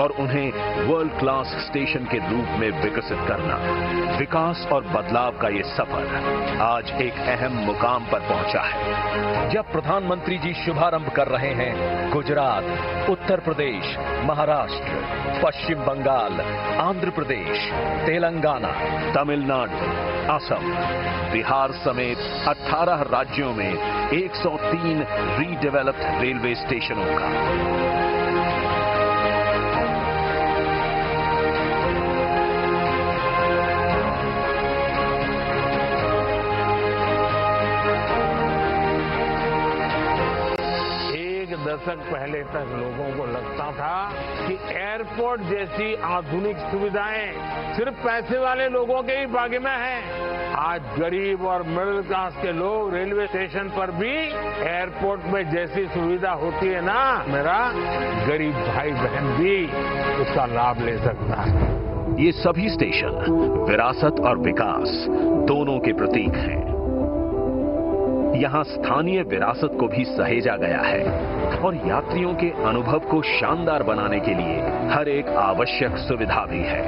Speaker 6: और उन्हें वर्ल्ड क्लास स्टेशन के रूप में विकसित करना। विकास और बदलाव का ये सफर आज एक अहम मुकाम पर पहुंचा है, जब प्रधानमंत्री जी शुभारंभ कर रहे हैं गुजरात, उत्तर प्रदेश, महाराष्ट्र, पश्चिम बंगाल, आंध्र प्रदेश, तेलंगाना, तमिलनाडु, असम, बिहार समेत 18 राज्यों में 103 रीडेवलप्ड रेलवे स्टेशनों का। एक
Speaker 7: दशक पहले तक लोगों को लगता था कि एयरपोर्ट जैसी आधुनिक सुविधाएं सिर्फ पैसे वाले लोगों के ही भाग्य में हैं। आज गरीब और मिडिल क्लास के लोग रेलवे स्टेशन पर भी एयरपोर्ट में जैसी सुविधा होती है ना, मेरा गरीब भाई बहन भी उसका लाभ ले सकता है।
Speaker 6: ये सभी स्टेशन विरासत और विकास दोनों के प्रतीक हैं। यहां स्थानीय विरासत को भी सहेजा गया है और यात्रियों के अनुभव को शानदार बनाने के लिए हर एक आवश्यक सुविधा भी है।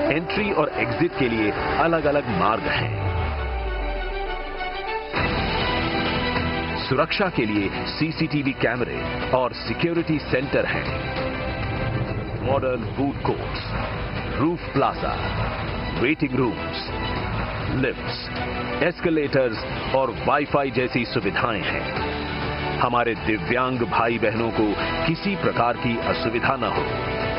Speaker 6: एंट्री और एग्जिट के लिए अलग अलग मार्ग हैं। सुरक्षा के लिए सीसीटीवी कैमरे और सिक्योरिटी सेंटर हैं। Modern food courts, roof plaza, waiting rooms, lifts, escalators और वाईफाई जैसी सुविधाएं हैं। हमारे दिव्यांग भाई बहनों को किसी प्रकार की असुविधा न हो,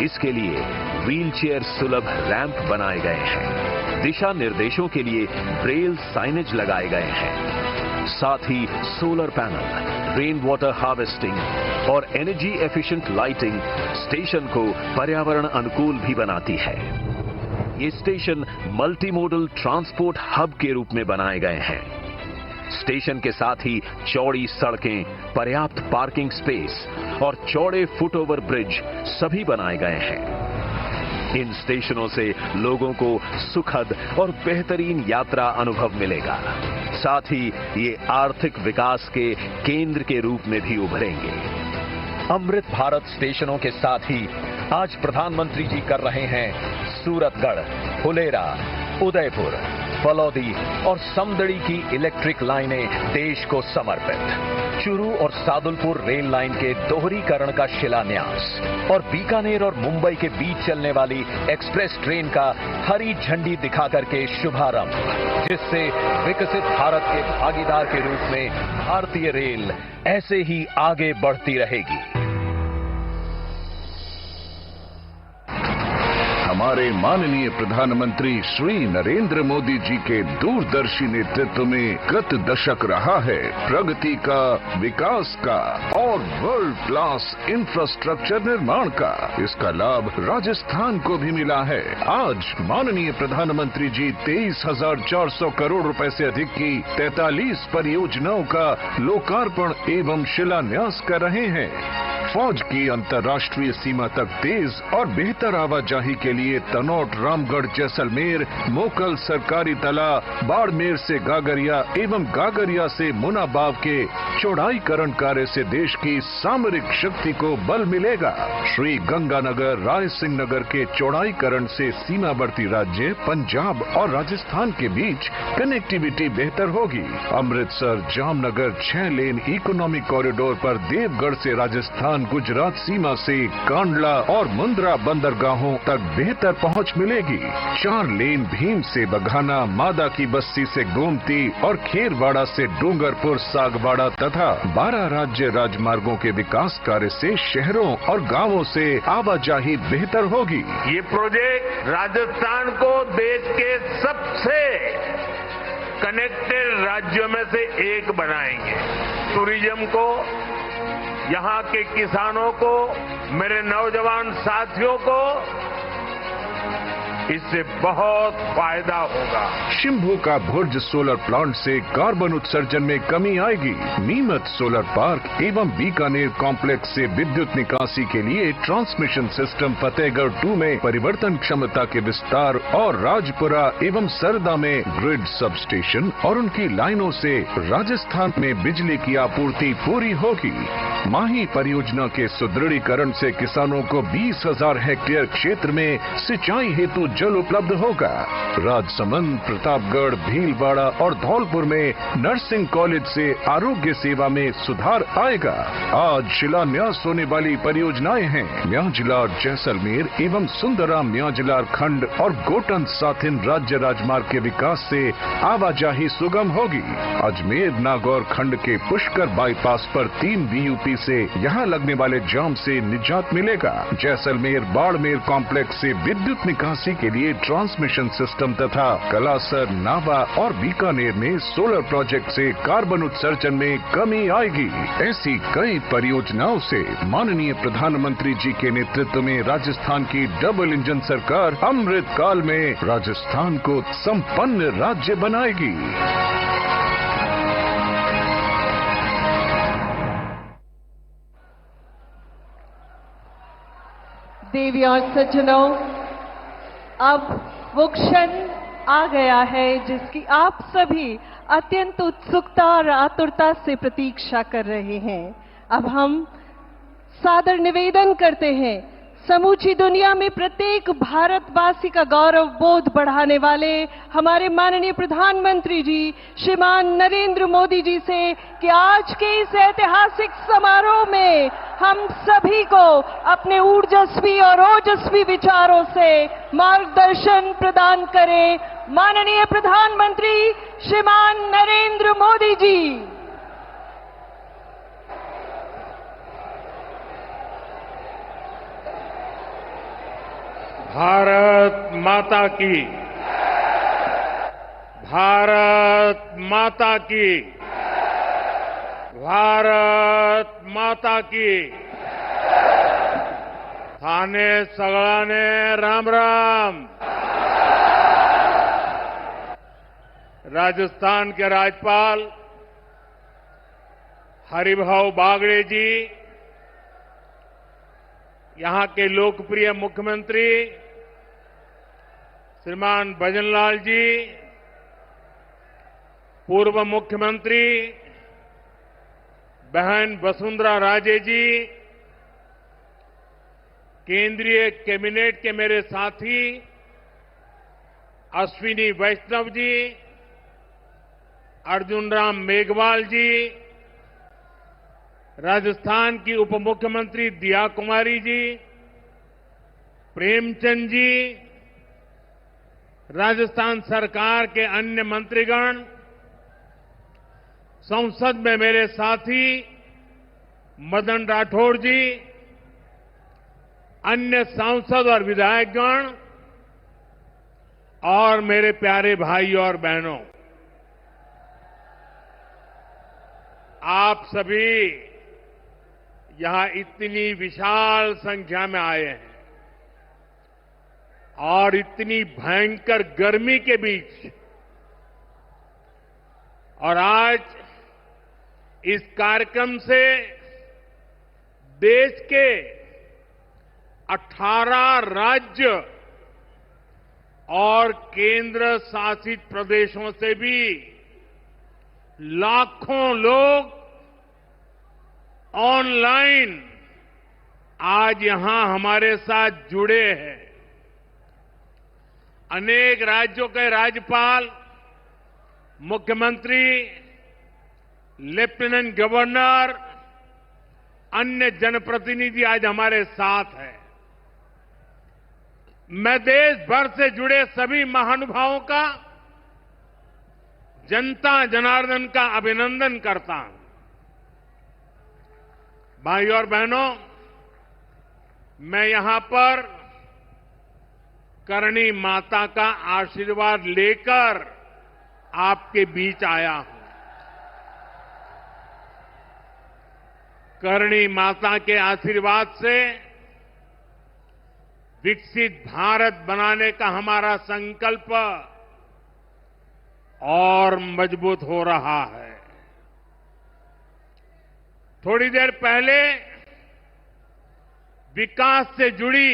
Speaker 6: इसके लिए व्हीलचेयर सुलभ रैंप बनाए गए हैं। दिशा निर्देशों के लिए ब्रेल साइनेज लगाए गए हैं। साथ ही solar panel, rain water harvesting और एनर्जी एफिशिएंट लाइटिंग स्टेशन को पर्यावरण अनुकूल भी बनाती है। ये स्टेशन मल्टीमोडल ट्रांसपोर्ट हब के रूप में बनाए गए हैं। स्टेशन के साथ ही चौड़ी सड़कें, पर्याप्त पार्किंग स्पेस और चौड़े फुटओवर ब्रिज सभी बनाए गए हैं। इन स्टेशनों से लोगों को सुखद और बेहतरीन यात्रा अनुभव मिलेगा। साथ ही ये आर्थिक विकास के केंद्र के रूप में भी उभरेंगे। अमृत भारत स्टेशनों के साथ ही आज प्रधानमंत्री जी कर रहे हैं सूरतगढ़, फुलेरा, उदयपुर, फलौदी और समदड़ी की इलेक्ट्रिक लाइनें देश को समर्पित। चूरू और सादुलपुर रेल लाइन के दोहरीकरण का शिलान्यास और बीकानेर और मुंबई के बीच चलने वाली एक्सप्रेस ट्रेन का हरी झंडी दिखा करके शुभारंभ, जिससे विकसित भारत के भागीदार के रूप में भारतीय रेल ऐसे ही आगे बढ़ती रहेगी।
Speaker 8: हमारे माननीय प्रधानमंत्री श्री नरेंद्र मोदी जी के दूरदर्शी नेतृत्व में गत दशक रहा है प्रगति का, विकास का और वर्ल्ड क्लास इंफ्रास्ट्रक्चर निर्माण का। इसका लाभ राजस्थान को भी मिला है। आज माननीय प्रधानमंत्री जी 23,400 करोड़ रुपए से अधिक की 43 परियोजनाओं का लोकार्पण एवं शिलान्यास कर रहे हैं। फौज की अंतर्राष्ट्रीय सीमा तक तेज और बेहतर आवाजाही के लिए तनोट, रामगढ़, जैसलमेर, मोकल सरकारी तला, बाड़मेर से गागरिया एवं गागरिया से मुनाबाव के चौड़ाईकरण कार्य से देश की सामरिक शक्ति को बल मिलेगा। श्री गंगानगर, राय सिंह नगर के चौड़ाईकरण से सीमावर्ती राज्य पंजाब और राजस्थान के बीच कनेक्टिविटी बेहतर होगी। अमृतसर जामनगर 6 लेन इकोनॉमिक कॉरिडोर पर देवगढ़ से राजस्थान गुजरात सीमा से कांडला और मुंद्रा बंदरगाहों तक बेहतर पहुंच मिलेगी। 4 लेन भीम से बघाना, मादा की बस्ती से गोमती और खेरवाड़ा से डूंगरपुर, सागवाड़ा तथा 12 राज्य राजमार्गों के विकास कार्य से शहरों और गांवों से आवाजाही बेहतर होगी।
Speaker 7: ये प्रोजेक्ट राजस्थान को देश के सबसे कनेक्टेड राज्यों में से एक बनाएंगे। टूरिज्म को, यहाँ के किसानों को, मेरे नौजवान साथियों को इससे बहुत फायदा होगा।
Speaker 8: शिम्भू का भुर्ज सोलर प्लांट से कार्बन उत्सर्जन में कमी आएगी। नीमच सोलर पार्क एवं बीकानेर कॉम्प्लेक्स से विद्युत निकासी के लिए ट्रांसमिशन सिस्टम फतेहगढ़ 2 में परिवर्तन क्षमता के विस्तार और राजपुरा एवं सरदा में ग्रिड सब स्टेशन और उनकी लाइनों से राजस्थान में बिजली की आपूर्ति पूरी होगी। माही परियोजना के सुदृढ़ीकरण से किसानों को 20,000 हेक्टेयर क्षेत्र में सिंचाई हेतु जल उपलब्ध होगा। राजसमंद, प्रतापगढ़, भीलवाड़ा और धौलपुर में नर्सिंग कॉलेज से आरोग्य सेवा में सुधार आएगा। आज शिलान्यास होने वाली परियोजनाएं हैं म्याजलार जैसलमेर एवं सुंदराम म्याजलार खंड और गोटन साथिन राज्य राजमार्ग के विकास से आवाजाही सुगम होगी। अजमेर नागौर खंड के पुष्कर बाईपास पर 3 BUP से यहाँ लगने वाले जाम से निजात मिलेगा। जैसलमेर बाड़मेर कॉम्प्लेक्स से विद्युत निकासी के के लिए ट्रांसमिशन सिस्टम तथा कलासर, नावा और बीकानेर में सोलर प्रोजेक्ट से कार्बन उत्सर्जन में कमी आएगी। ऐसी कई परियोजनाओं से माननीय प्रधानमंत्री जी के नेतृत्व में राजस्थान की डबल इंजन सरकार अमृत काल में राजस्थान को संपन्न राज्य बनाएगी।
Speaker 2: देवी और सज्जनों, अब वो क्षण आ गया है जिसकी आप सभी अत्यंत उत्सुकता और आतुरता से प्रतीक्षा कर रहे हैं। अब हम सादर निवेदन करते हैं समूची दुनिया में प्रत्येक भारतवासी का गौरव बोध बढ़ाने वाले हमारे माननीय प्रधानमंत्री जी श्रीमान नरेंद्र मोदी जी से कि आज के इस ऐतिहासिक समारोह में हम सभी को अपने ऊर्जस्वी और ओजस्वी विचारों से मार्गदर्शन प्रदान करें। माननीय प्रधानमंत्री श्रीमान नरेंद्र मोदी जी।
Speaker 7: भारत माता की, भारत माता की, भारत माता की। थाने सगळाने राम राम। राजस्थान के राज्यपाल हरिभाऊ बागड़े जी, यहां के लोकप्रिय मुख्यमंत्री श्रीमान भजनलाल जी, पूर्व मुख्यमंत्री बहन वसुंधरा राजे जी, केंद्रीय कैबिनेट के मेरे साथी अश्विनी वैष्णव जी, अर्जुन राम मेघवाल जी, राजस्थान की उप मुख्यमंत्री दिया कुमारी जी, प्रेमचंद जी, राजस्थान सरकार के अन्य मंत्रीगण, संसद में मेरे साथी मदन राठौड़ जी, अन्य सांसद और विधायकगण और मेरे प्यारे भाई और बहनों, आप सभी यहां इतनी विशाल संख्या में आए हैं और इतनी भयंकर गर्मी के बीच, और आज इस कार्यक्रम से देश के 18 राज्य और केंद्र शासित प्रदेशों से भी लाखों लोग ऑनलाइन आज यहां हमारे साथ जुड़े हैं। अनेक राज्यों के राज्यपाल, मुख्यमंत्री, लेफ्टिनेंट गवर्नर, अन्य जनप्रतिनिधि आज हमारे साथ हैं। मैं देश भर से जुड़े सभी महानुभावों का, जनता जनार्दन का अभिनंदन करता हूं। भाइयों और बहनों, मैं यहां पर करणी माता का आशीर्वाद लेकर आपके बीच आया हूं। करणी माता के आशीर्वाद से विकसित भारत बनाने का हमारा संकल्प और मजबूत हो रहा है। थोड़ी देर पहले विकास से जुड़ी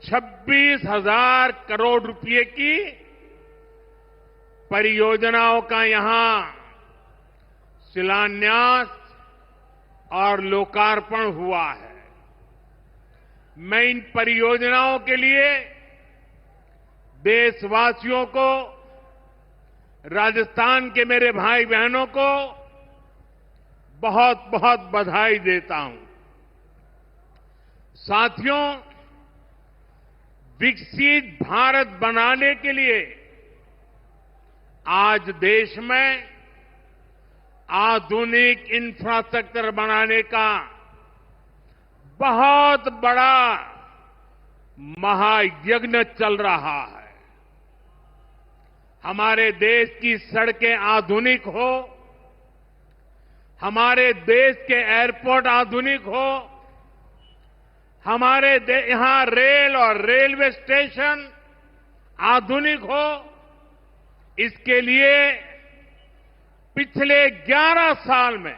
Speaker 7: 26,000 करोड़ रुपए की परियोजनाओं का यहां शिलान्यास और लोकार्पण हुआ है। मैं इन परियोजनाओं के लिए देशवासियों को, राजस्थान के मेरे भाई बहनों को बहुत बहुत बधाई देता हूं। साथियों, विकसित भारत बनाने के लिए आज देश में आधुनिक इंफ्रास्ट्रक्चर बनाने का बहुत बड़ा महायज्ञ चल रहा है। हमारे देश की सड़कें आधुनिक हो, हमारे देश के एयरपोर्ट आधुनिक हो, हमारे यहां रेल और रेलवे स्टेशन आधुनिक हो, इसके लिए पिछले 11 साल में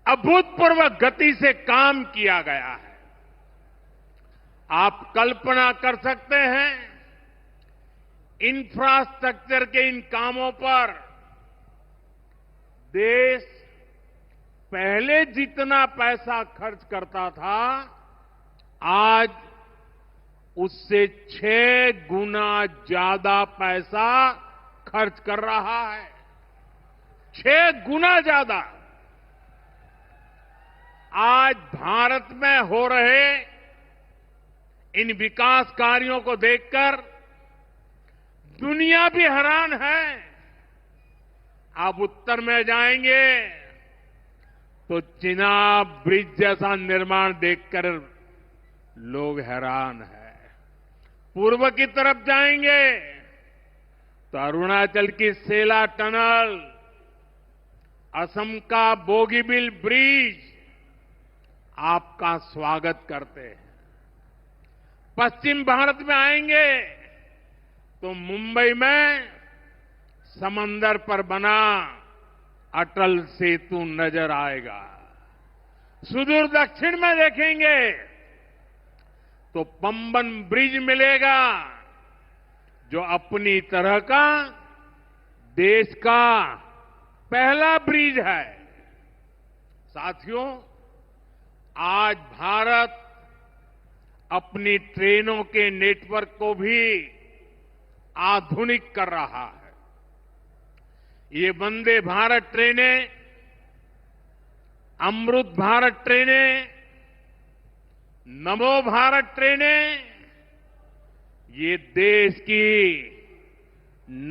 Speaker 7: अभूतपूर्व गति से काम किया गया है। आप कल्पना कर सकते हैं, इंफ्रास्ट्रक्चर के इन कामों पर देश पहले जितना पैसा खर्च करता था, आज उससे 6 गुना ज्यादा पैसा खर्च कर रहा है। 6 गुना ज्यादा। आज भारत में हो रहे इन विकास कार्यों को देखकर दुनिया भी हैरान है। आप उत्तर में जाएंगे तो चिनाब ब्रिज जैसा निर्माण देखकर लोग हैरान हैं। पूर्व की तरफ जाएंगे तो अरुणाचल की सेला टनल, असम का बोगीबिल ब्रिज आपका स्वागत करते हैं। पश्चिम भारत में आएंगे तो मुंबई में समंदर पर बना अटल सेतु नजर आएगा। सुदूर दक्षिण में देखेंगे तो पंबन ब्रिज मिलेगा, जो अपनी तरह का देश का पहला ब्रिज है। साथियों, आज भारत अपनी ट्रेनों के नेटवर्क को भी आधुनिक कर रहा है। ये वंदे भारत ट्रेनें, अमृत भारत ट्रेनें, नमो भारत ट्रेनें, ये देश की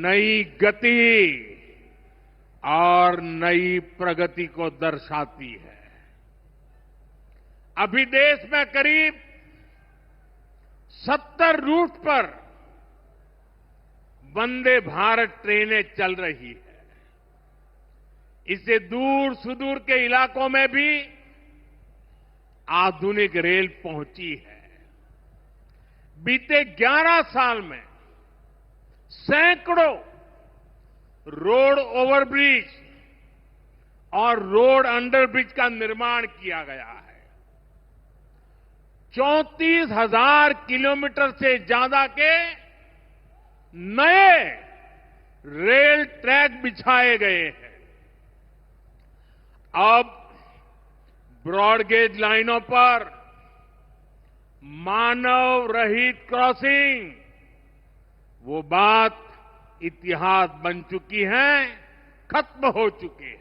Speaker 7: नई गति और नई प्रगति को दर्शाती है। अभी देश में करीब 70 रूट पर वंदे भारत ट्रेनें चल रही है। इससे दूर सुदूर के इलाकों में भी आधुनिक रेल पहुंची है। बीते 11 साल में सैकड़ों रोड ओवरब्रिज और रोड अंडरब्रिज का निर्माण किया गया है। 34,000 किलोमीटर से ज्यादा के नए रेल ट्रैक बिछाए गए हैं। अब ब्रॉडगेज लाइनों पर मानव रहित क्रॉसिंग, वो बात इतिहास बन चुकी है, खत्म हो चुकी है।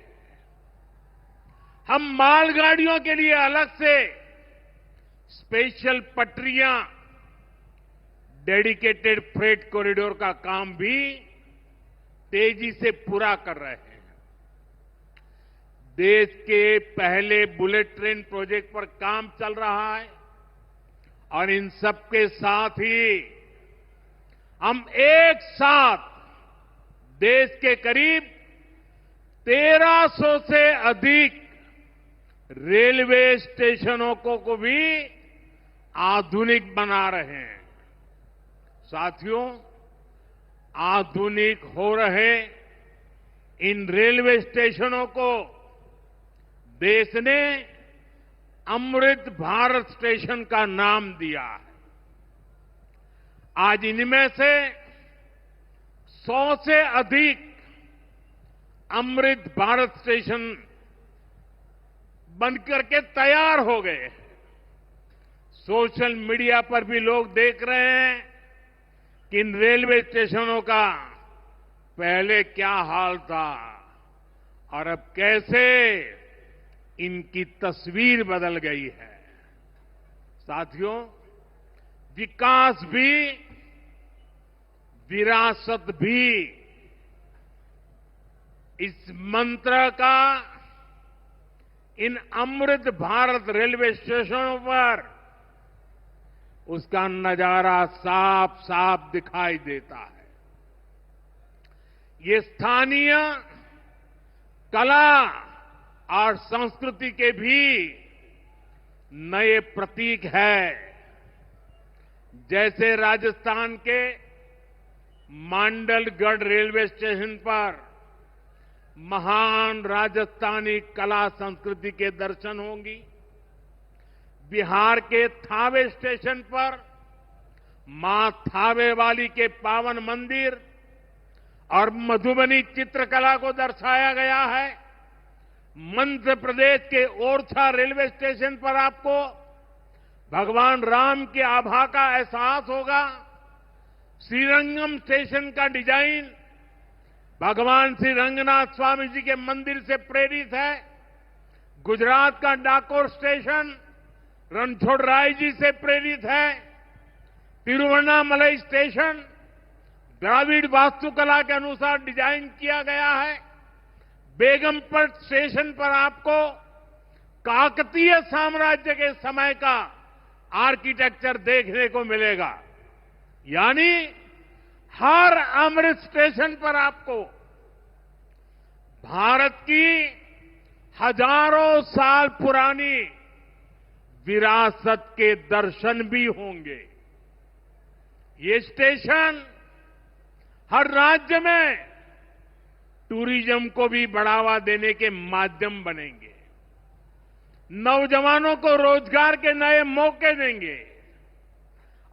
Speaker 7: हम मालगाड़ियों के लिए अलग से स्पेशल पटरियां, डेडिकेटेड फ्रेट कॉरिडोर का काम भी तेजी से पूरा कर रहे हैं। देश के पहले बुलेट ट्रेन प्रोजेक्ट पर काम चल रहा है और इन सबके साथ ही हम एक साथ देश के करीब 1300 से अधिक रेलवे स्टेशनों को भी आधुनिक बना रहे हैं। साथियों, आधुनिक हो रहे इन रेलवे स्टेशनों को देश ने अमृत भारत स्टेशन का नाम दिया है। आज इनमें से 100 से अधिक अमृत भारत स्टेशन बनकर के तैयार हो गए हैं। सोशल मीडिया पर भी लोग देख रहे हैं कि इन रेलवे स्टेशनों का पहले क्या हाल था और अब कैसे इनकी तस्वीर बदल गई है। साथियों, विकास भी, विरासत भी, इस मंत्र का इन अमृत भारत रेलवे स्टेशनों पर उसका नजारा साफ साफ दिखाई देता है। ये स्थानीय कला और संस्कृति के भी नए प्रतीक है। जैसे राजस्थान के मांडलगढ़ रेलवे स्टेशन पर महान राजस्थानी कला संस्कृति के दर्शन होंगी। बिहार के थावे स्टेशन पर मां थावे वाली के पावन मंदिर और मधुबनी चित्रकला को दर्शाया गया है। मध्य प्रदेश के ओरछा रेलवे स्टेशन पर आपको भगवान राम की आभा का एहसास होगा। श्रीरंगम स्टेशन का डिजाइन भगवान श्री रंगनाथ स्वामी जी के मंदिर से प्रेरित है। गुजरात का डाकोर स्टेशन रणछोड़राय जी से प्रेरित है। तिरुवन्नामलई स्टेशन द्राविड़ वास्तुकला के अनुसार डिजाइन किया गया है। बेगमपट स्टेशन पर आपको काकतीय साम्राज्य के समय का आर्किटेक्चर देखने को मिलेगा। यानी हर अमृत स्टेशन पर आपको भारत की हजारों साल पुरानी विरासत के दर्शन भी होंगे। ये स्टेशन हर राज्य में टूरिज्म को भी बढ़ावा देने के माध्यम बनेंगे। नौजवानों को रोजगार के नए मौके देंगे।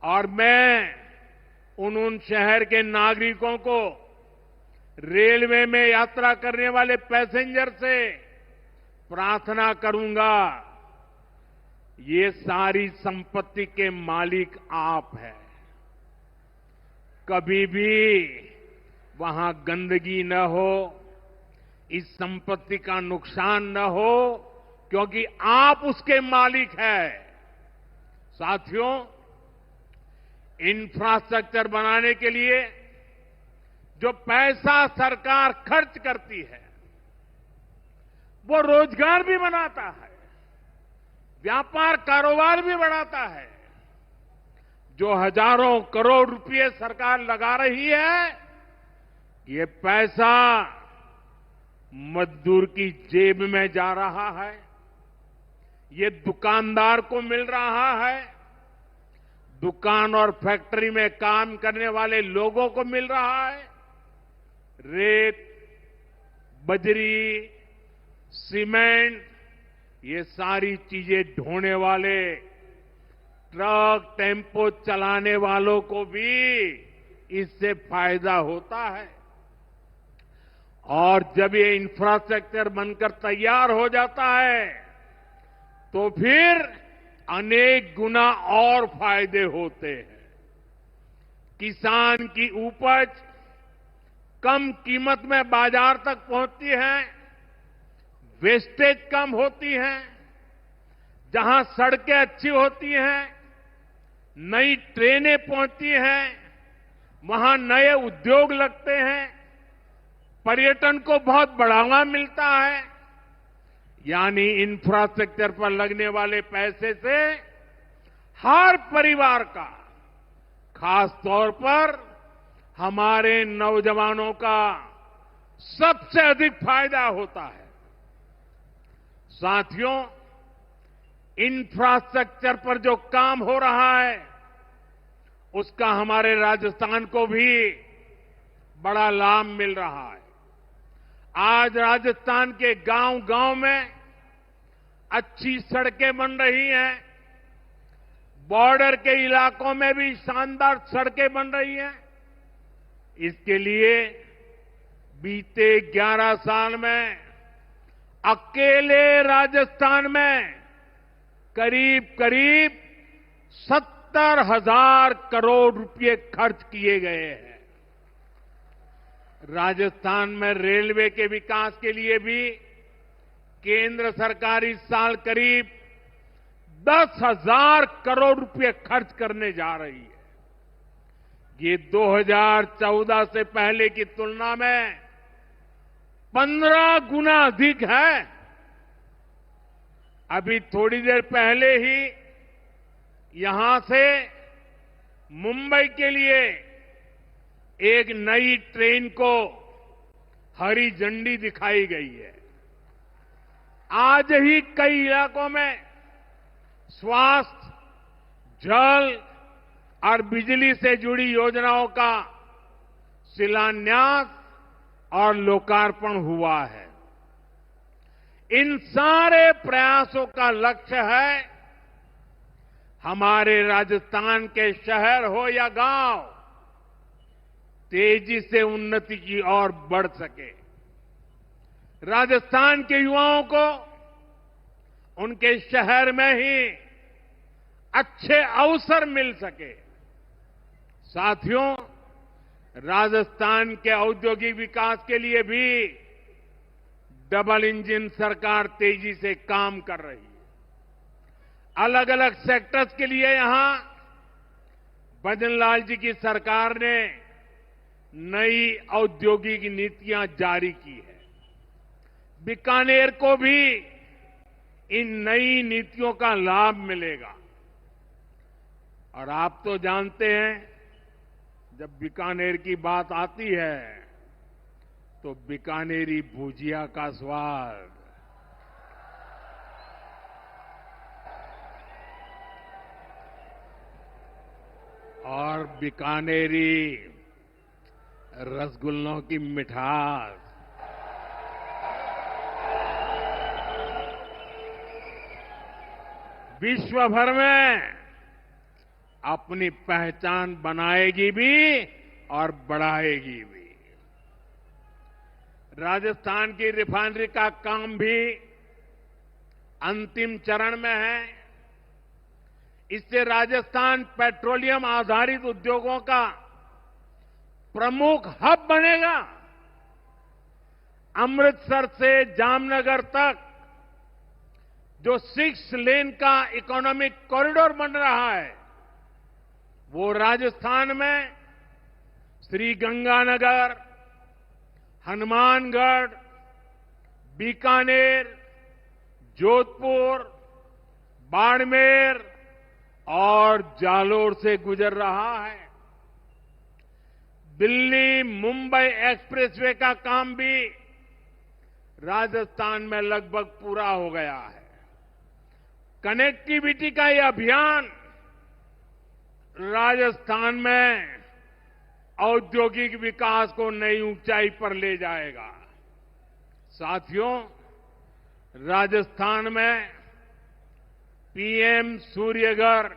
Speaker 7: और मैं उन शहर के नागरिकों को रेलवे में यात्रा करने वाले पैसेंजर से प्रार्थना करूंगा, ये सारी संपत्ति के मालिक आप हैं। कभी भी वहां गंदगी न हो, इस संपत्ति का नुकसान न हो, क्योंकि आप उसके मालिक हैं। साथियों, इंफ्रास्ट्रक्चर बनाने के लिए जो पैसा सरकार खर्च करती है, वो रोजगार भी बनाता है, व्यापार कारोबार भी बढ़ाता है। जो हजारों करोड़ रुपए सरकार लगा रही है, ये पैसा मजदूर की जेब में जा रहा है, ये दुकानदार को मिल रहा है, दुकान और फैक्ट्री में काम करने वाले लोगों को मिल रहा है। रेत, बजरी, सीमेंट, ये सारी चीजें ढोने वाले ट्रक, टेम्पो चलाने वालों को भी इससे फायदा होता है। और जब ये इंफ्रास्ट्रक्चर बनकर तैयार हो जाता है, तो फिर अनेक गुना और फायदे होते हैं। किसान की उपज कम कीमत में बाजार तक पहुंचती है, वेस्टेज कम होती है, जहां सड़कें अच्छी होती हैं, नई ट्रेनें पहुंचती हैं, वहां नए उद्योग लगते हैं, पर्यटन को बहुत बढ़ावा मिलता है। यानी इंफ्रास्ट्रक्चर पर लगने वाले पैसे से हर परिवार का, खास तौर पर हमारे नौजवानों का सबसे अधिक फायदा होता है। साथियों, इंफ्रास्ट्रक्चर पर जो काम हो रहा है, उसका हमारे राजस्थान को भी बड़ा लाभ मिल रहा है। आज राजस्थान के गांव-गांव में अच्छी सड़कें बन रही हैं, बॉर्डर के इलाकों में भी शानदार सड़कें बन रही हैं। इसके लिए बीते 11 साल में अकेले राजस्थान में करीब 70,000 करोड़ रुपए खर्च किए गए हैं। राजस्थान में रेलवे के विकास के लिए भी केंद्र सरकार इस साल करीब 10,000 करोड़ रुपए खर्च करने जा रही है। ये 2014 से पहले की तुलना में 15 गुना अधिक है। अभी थोड़ी देर पहले ही यहां से मुंबई के लिए एक नई ट्रेन को हरी झंडी दिखाई गई है। आज ही कई इलाकों में स्वास्थ्य, जल और बिजली से जुड़ी योजनाओं का शिलान्यास और लोकार्पण हुआ है। इन सारे प्रयासों का लक्ष्य है हमारे राजस्थान के शहर हो या गांव तेजी से उन्नति की ओर बढ़ सके। राजस्थान के युवाओं को उनके शहर में ही अच्छे अवसर मिल सके। साथियों, राजस्थान के औद्योगिक विकास के लिए भी डबल इंजन सरकार तेजी से काम कर रही है। अलग अलग सेक्टर्स के लिए यहां भजनलाल जी की सरकार ने नई औद्योगिक नीतियां जारी की है। बीकानेर को भी इन नई नीतियों का लाभ मिलेगा। और आप तो जानते हैं, जब बीकानेर की बात आती है तो बीकानेरी भुजिया का स्वाद, और बीकानेरी रसगुल्लों की मिठास, विश्व भर में अपनी पहचान बनाएगी भी और बढ़ाएगी भी। राजस्थान की रिफाइनरी का काम भी अंतिम चरण में है। इससे राजस्थान पेट्रोलियम आधारित उद्योगों का प्रमुख हब बनेगा। अमृतसर से जामनगर तक जो 6 लेन का इकोनॉमिक कॉरिडोर बन रहा है, वो राजस्थान में श्रीगंगानगर, हनुमानगढ़, बीकानेर, जोधपुर, बाड़मेर और जालोर से गुजर रहा है। दिल्ली मुंबई एक्सप्रेसवे का काम भी राजस्थान में लगभग पूरा हो गया है। कनेक्टिविटी का ये अभियान राजस्थान में औद्योगिक विकास को नई ऊंचाई पर ले जाएगा। साथियों, राजस्थान में पीएम सूर्यघर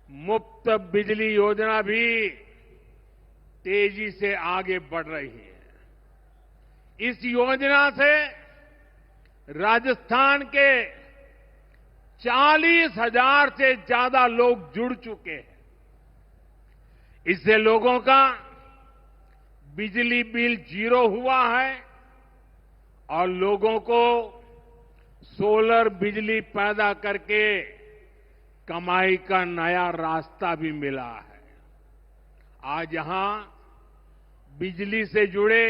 Speaker 7: मुफ्त बिजली योजना भी तेजी से आगे बढ़ रही है। इस योजना से राजस्थान के 40,000 से ज्यादा लोग जुड़ चुके हैं। इससे लोगों का बिजली बिल 0 हुआ है और लोगों को सोलर बिजली पैदा करके कमाई का नया रास्ता भी मिला है। आज यहां बिजली से जुड़े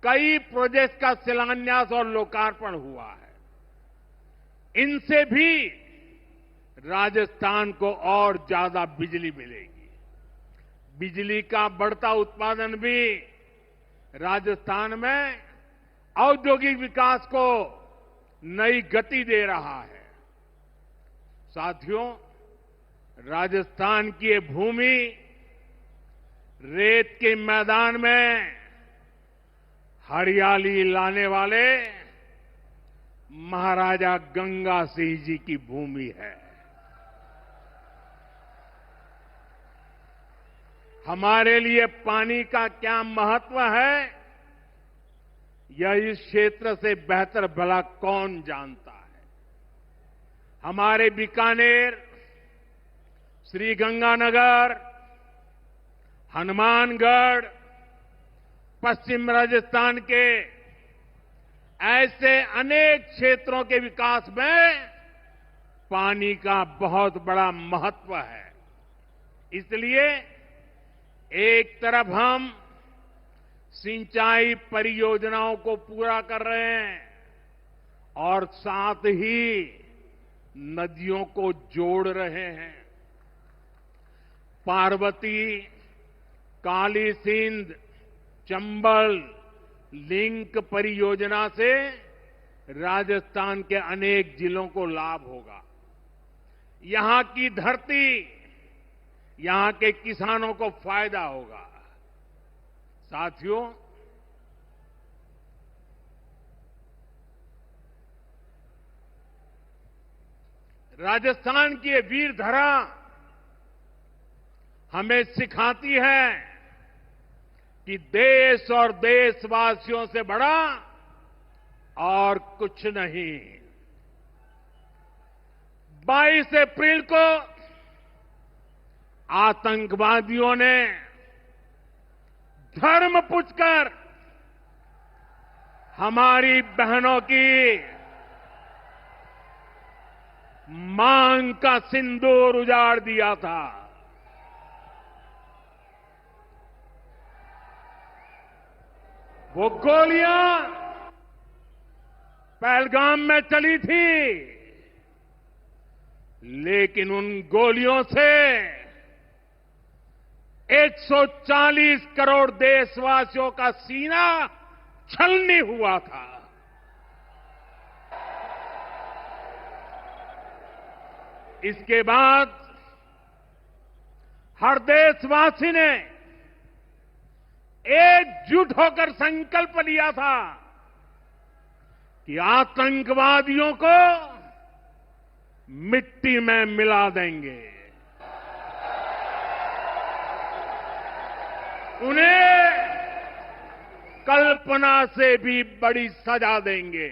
Speaker 7: कई प्रोजेक्ट का शिलान्यास और लोकार्पण हुआ है। इनसे भी राजस्थान को और ज्यादा बिजली मिलेगी। बिजली का बढ़ता उत्पादन भी राजस्थान में औद्योगिक विकास को नई गति दे रहा है। साथियों, राजस्थान की ये भूमि रेत के मैदान में हरियाली लाने वाले महाराजा गंगा सिंह जी की भूमि है। हमारे लिए पानी का क्या महत्व है, यह इस क्षेत्र से बेहतर भला कौन जानता है। हमारे बीकानेर, श्रीगंगानगर, हनुमानगढ़, पश्चिम राजस्थान के ऐसे अनेक क्षेत्रों के विकास में पानी का बहुत बड़ा महत्व है। इसलिए एक तरफ हम सिंचाई परियोजनाओं को पूरा कर रहे हैं और साथ ही नदियों को जोड़ रहे हैं। पार्वती, काली सिंध, चंबल लिंक परियोजना से राजस्थान के अनेक जिलों को लाभ होगा। यहां की धरती, यहां के किसानों को फायदा होगा। साथियों, राजस्थान की ये वीर धरा हमें सिखाती है कि देश और देशवासियों से बड़ा और कुछ नहीं। 22 अप्रैल को आतंकवादियों ने धर्म पूछकर हमारी बहनों की मांग का सिंदूर उजाड़ दिया था। वो गोलियां पहलगाम में चली थी, लेकिन उन गोलियों से 140 करोड़ देशवासियों का सीना छलनी हुआ था। इसके बाद हर देशवासी ने एकजुट होकर संकल्प लिया था कि आतंकवादियों को मिट्टी में मिला देंगे, उन्हें कल्पना से भी बड़ी सजा देंगे।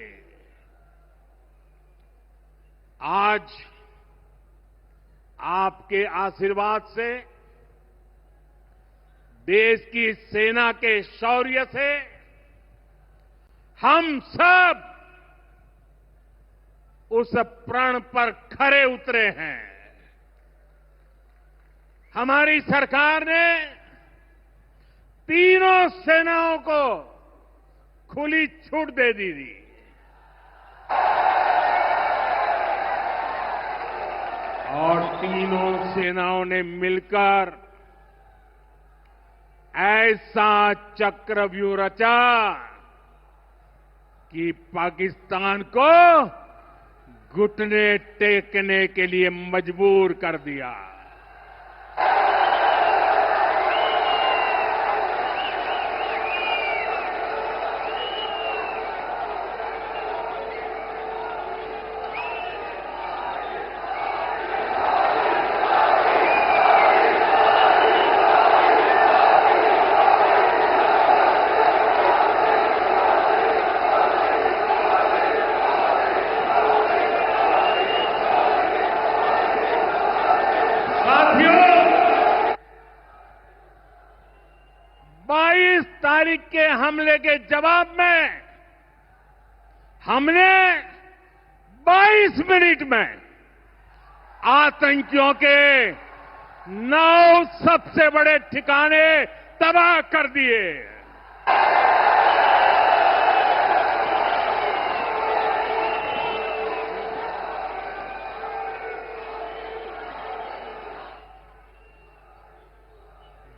Speaker 7: आज आपके आशीर्वाद से, देश की सेना के शौर्य से हम सब उस प्रण पर खरे उतरे हैं। हमारी सरकार ने तीनों सेनाओं को खुली छूट दे दी थी। और तीनों सेनाओं ने मिलकर ऐसा चक्रव्यूह रचा कि पाकिस्तान को घुटने टेकने के लिए मजबूर कर दिया। तारीख के हमले के जवाब में हमने 22 मिनट में आतंकियों के 9 सबसे बड़े ठिकाने तबाह कर दिए।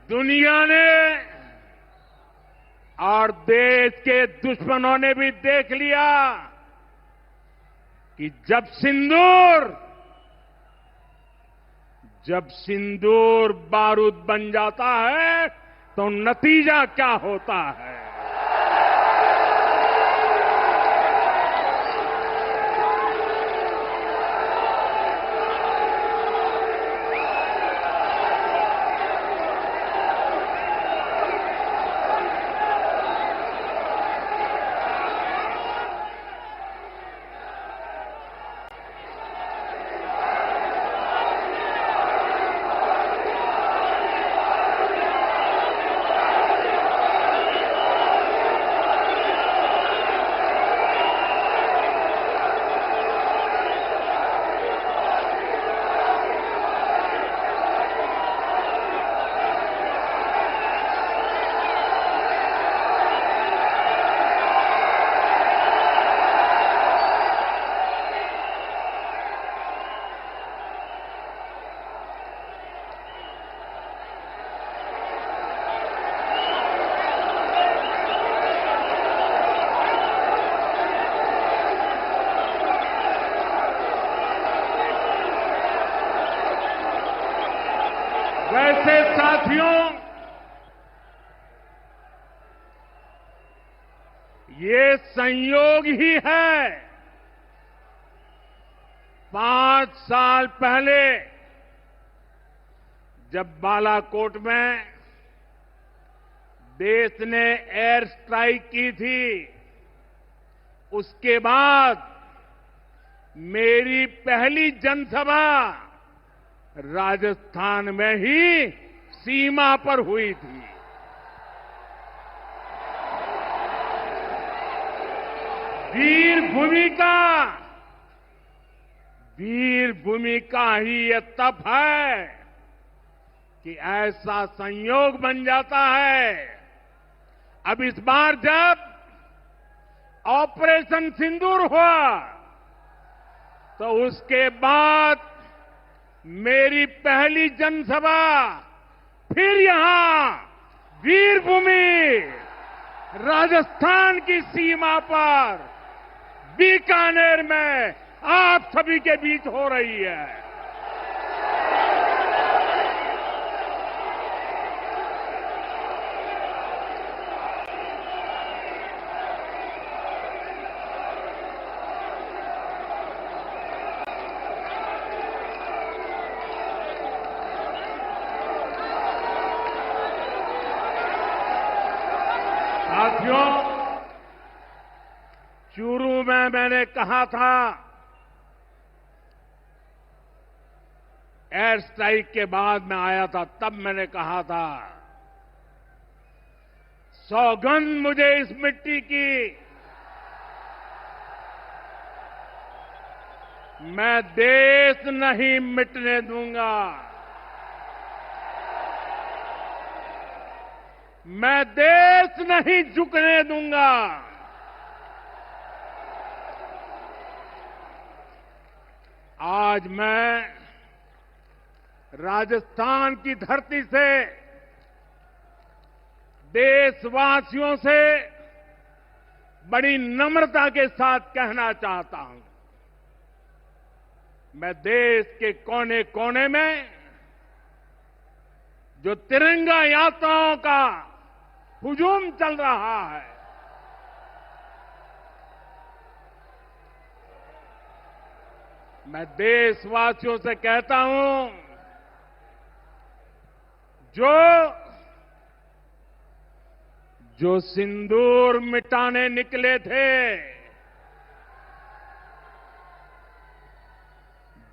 Speaker 7: दुनिया ने और देश के दुश्मनों ने भी देख लिया कि जब सिंदूर बारूद बन जाता है तो नतीजा क्या होता है। वैसे साथियों, ये संयोग ही है 5 साल पहले जब बालाकोट में देश ने एयर स्ट्राइक की थी, उसके बाद मेरी पहली जनसभा राजस्थान में ही सीमा पर हुई थी। वीर भूमि का ही ये तप है कि ऐसा संयोग बन जाता है। अब इस बार जब ऑपरेशन सिंदूर हुआ तो उसके बाद मेरी पहली जनसभा फिर यहां वीरभूमि राजस्थान की सीमा पर बीकानेर में आप सभी के बीच हो रही है। साथियों, चूरू में मैंने कहा था, एयर स्ट्राइक के बाद मैं आया था, तब मैंने कहा था, सौगंध मुझे इस मिट्टी की, मैं देश नहीं मिटने दूंगा, मैं देश नहीं झुकने दूंगा। आज मैं राजस्थान की धरती से देशवासियों से बड़ी नम्रता के साथ कहना चाहता हूं, मैं देश के कोने कोने में जो तिरंगा यात्राओं का हुजूम चल रहा है, मैं देशवासियों से कहता हूं, जो सिंदूर मिटाने निकले थे,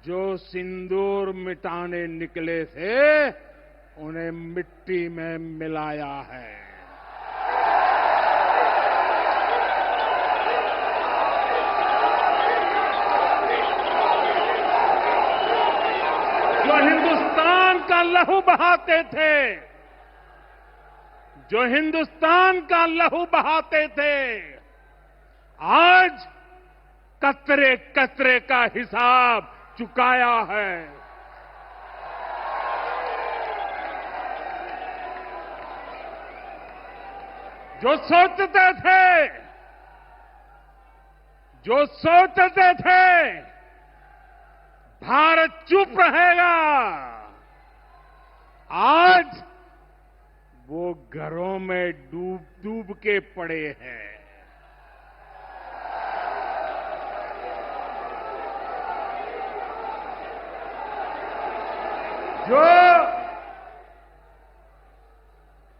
Speaker 7: जो सिंदूर मिटाने निकले थे, उन्हें मिट्टी में मिलाया है। जो हिंदुस्तान का लहू बहाते थे, जो हिंदुस्तान का लहू बहाते थे, आज कतरे कतरे का हिसाब चुकाया है। जो सोचते थे भारत चुप रहेगा, आज वो घरों में डूब डूब के पड़े हैं। जो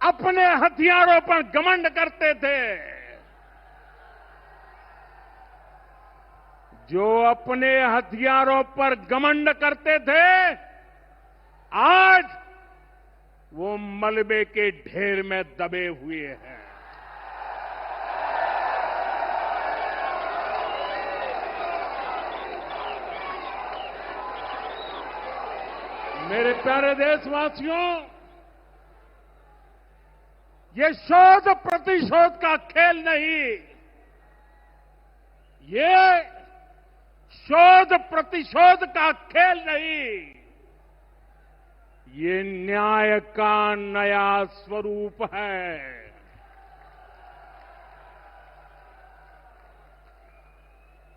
Speaker 7: अपने हथियारों पर घमंड करते थे, जो अपने हथियारों पर घमंड करते थे, आज वो मलबे के ढेर में दबे हुए हैं। मेरे प्यारे देशवासियों, ये शोध प्रतिशोध का खेल नहीं, ये शोध प्रतिशोध का खेल नहीं, ये न्याय का नया स्वरूप है।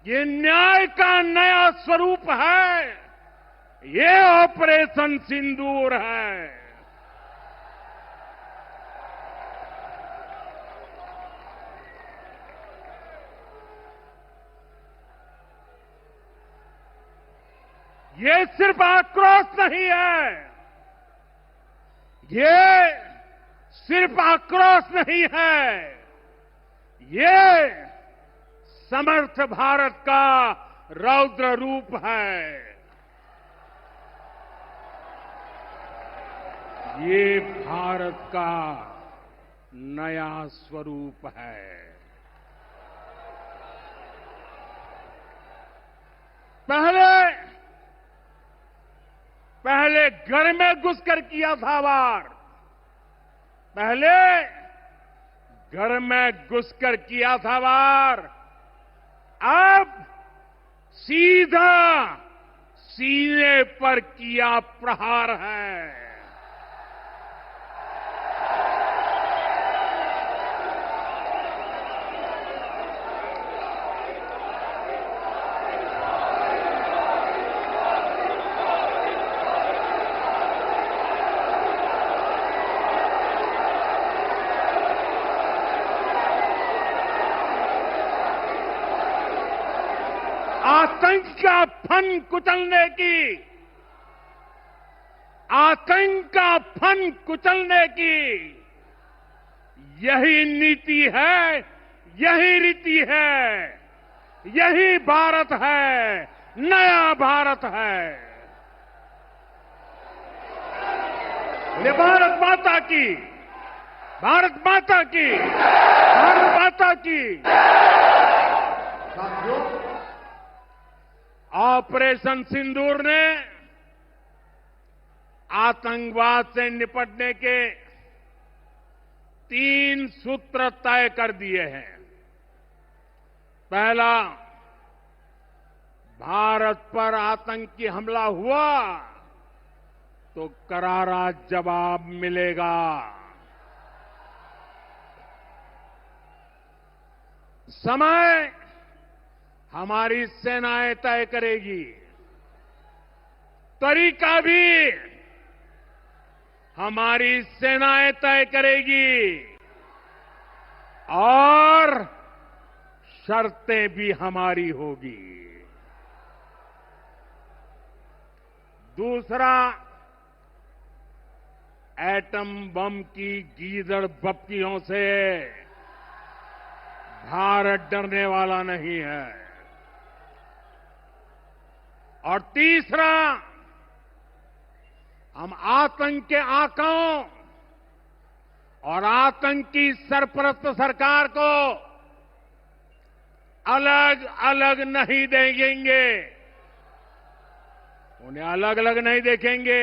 Speaker 7: ये न्याय का नया स्वरूप है। ये ऑपरेशन सिंदूर है। ये सिर्फ आक्रोश नहीं है, ये सिर्फ आक्रोश नहीं है, ये समर्थ भारत का रौद्र रूप है। ये भारत का नया स्वरूप है। पहले घर में घुसकर किया था वार, पहले घर में घुसकर किया था वार, अब सीधा सीने पर किया प्रहार है। आतंक का फन कुचलने की, आतंक का फन कुचलने की यही नीति है, यही रीति है, यही भारत है, नया भारत है। ये भारत माता की, भारत माता की, भारत माता की। ऑपरेशन सिंदूर ने आतंकवाद से निपटने के 3 सूत्र तय कर दिए हैं। पहला, भारत पर आतंकी हमला हुआ तो करारा जवाब मिलेगा। समय हमारी सेनाएं तय करेगी, तरीका भी हमारी सेनाएं तय करेगी और शर्तें भी हमारी होगी। दूसरा, एटम बम की गीदड़ बप्तियों से भारत डरने वाला नहीं है। और तीसरा, हम आतंक के आकाओं और आतंकी सरपरस्त सरकार को अलग अलग नहीं देंगे, उन्हें अलग अलग नहीं देखेंगे,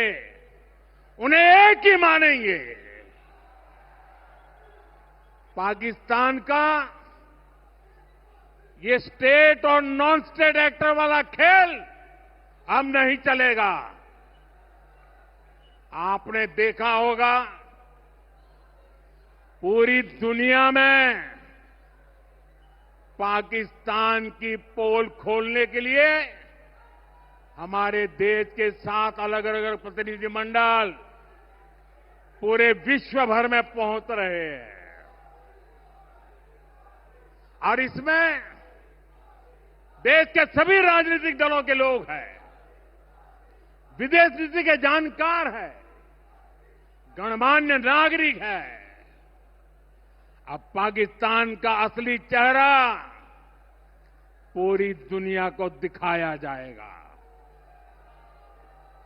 Speaker 7: उन्हें एक ही मानेंगे। पाकिस्तान का ये स्टेट और नॉन स्टेट एक्टर वाला खेल अब नहीं चलेगा। आपने देखा होगा, पूरी दुनिया में पाकिस्तान की पोल खोलने के लिए हमारे देश के 7 अलग अलग प्रतिनिधिमंडल पूरे विश्व भर में पहुंच रहे हैं। और इसमें देश के सभी राजनीतिक दलों के लोग हैं, विदेश नीति के जानकार है, गणमान्य नागरिक है। अब पाकिस्तान का असली चेहरा पूरी दुनिया को दिखाया जाएगा।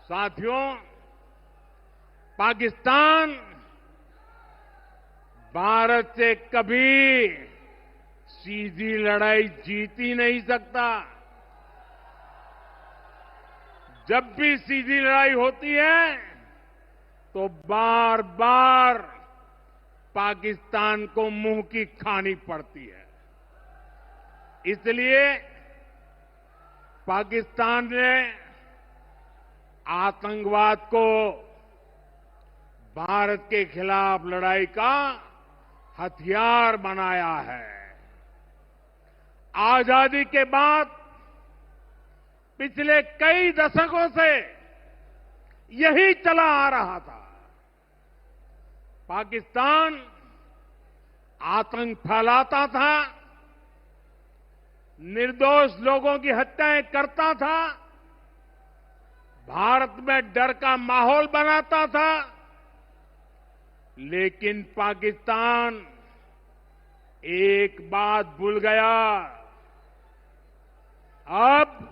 Speaker 7: साथियों, पाकिस्तान भारत से कभी सीधी लड़ाई जीत ही नहीं सकता। जब भी सीधी लड़ाई होती है तो बार बार पाकिस्तान को मुंह की खानी पड़ती है। इसलिए पाकिस्तान ने आतंकवाद को भारत के खिलाफ लड़ाई का हथियार बनाया है। आजादी के बाद पिछले कई दशकों से यही चला आ रहा था। पाकिस्तान आतंक फैलाता था, निर्दोष लोगों की हत्याएं करता था, भारत में डर का माहौल बनाता था, लेकिन पाकिस्तान एक बात भूल गया। अब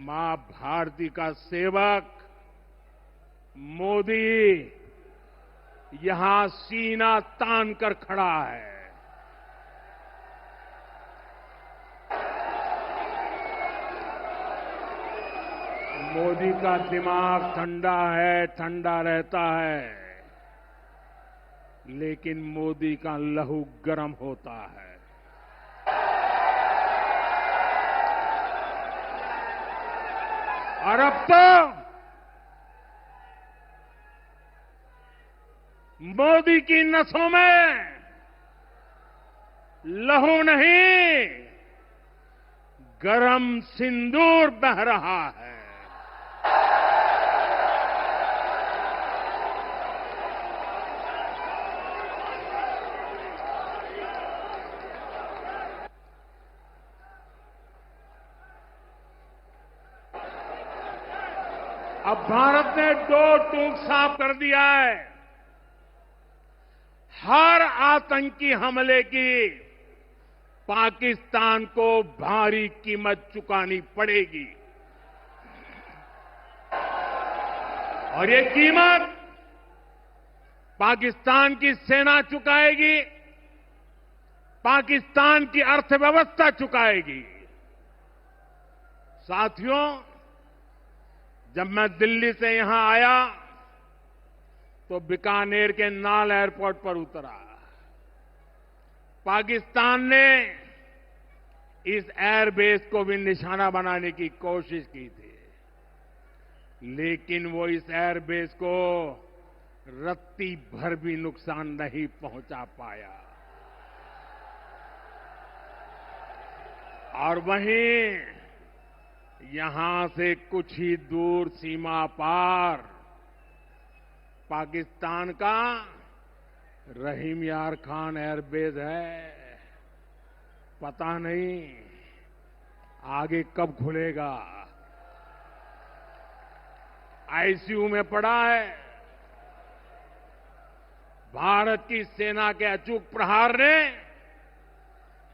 Speaker 7: मां भारती का सेवक मोदी यहां सीना तान कर खड़ा है। मोदी का दिमाग ठंडा है, ठंडा रहता है, लेकिन मोदी का लहू गर्म होता है। और अब तो मोदी की नसों में लहू नहीं, गरम सिंदूर बह रहा है। अब भारत ने दो टूक साफ कर दिया है। हर आतंकी हमले की पाकिस्तान को भारी कीमत चुकानी पड़ेगी, और ये कीमत पाकिस्तान की सेना चुकाएगी, पाकिस्तान की अर्थव्यवस्था चुकाएगी। साथियों, जब मैं दिल्ली से यहां आया तो बीकानेर के नाल एयरपोर्ट पर उतरा। पाकिस्तान ने इस एयरबेस को भी निशाना बनाने की कोशिश की थी, लेकिन वो इस एयरबेस को रत्ती भर भी नुकसान नहीं पहुंचा पाया। और वहीं यहां से कुछ ही दूर सीमा पार पाकिस्तान का रहीम यार खान एयरबेस है। पता नहीं आगे कब खुलेगा। आईसीयू में पड़ा है। भारत की सेना के अचूक प्रहार ने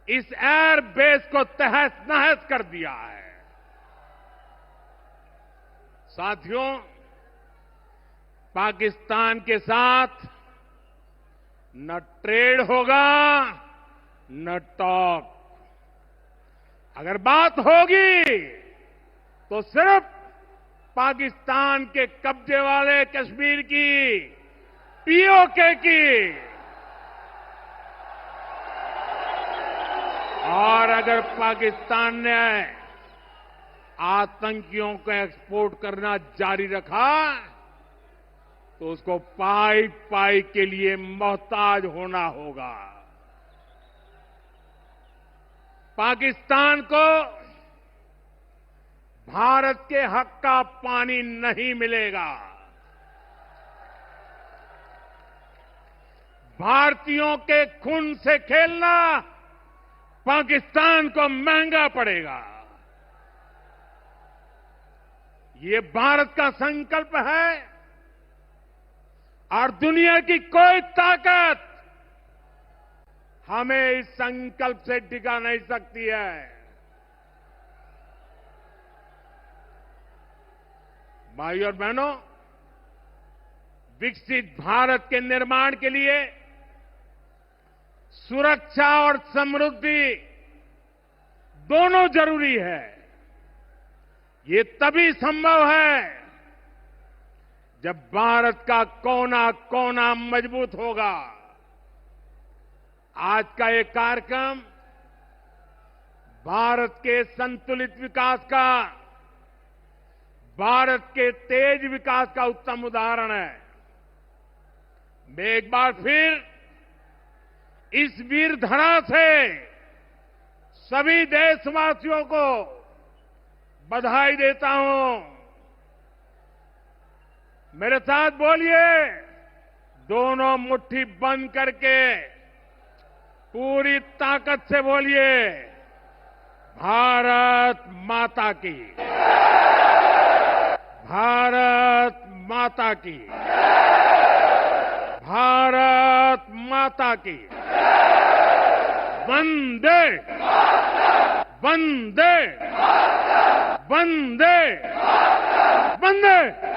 Speaker 7: इस एयरबेस को तहस नहस कर दिया है। साथियों, पाकिस्तान के साथ न ट्रेड होगा न टॉक। अगर बात होगी तो सिर्फ पाकिस्तान के कब्जे वाले कश्मीर की, पीओके की। और अगर पाकिस्तान ने आतंकियों को एक्सपोर्ट करना जारी रखा तो उसको पाई पाई के लिए मोहताज होना होगा। पाकिस्तान को भारत के हक का पानी नहीं मिलेगा। भारतीयों के खून से खेलना पाकिस्तान को महंगा पड़ेगा। ये भारत का संकल्प है और दुनिया की कोई ताकत हमें इस संकल्प से टिका नहीं सकती है। भाइयों और बहनों, विकसित भारत के निर्माण के लिए सुरक्षा और समृद्धि दोनों जरूरी है। ये तभी संभव है जब भारत का कोना कोना मजबूत होगा। आज का ये कार्यक्रम भारत के संतुलित विकास का, भारत के तेज विकास का उत्तम उदाहरण है। मैं एक बार फिर इस वीर धरा से सभी देशवासियों को बधाई देता हूं। मेरे साथ बोलिए, दोनों मुट्ठी बंद करके पूरी ताकत से बोलिए, भारत माता की, भारत माता की, भारत माता की। वंदे वंदे वंदे वंदे।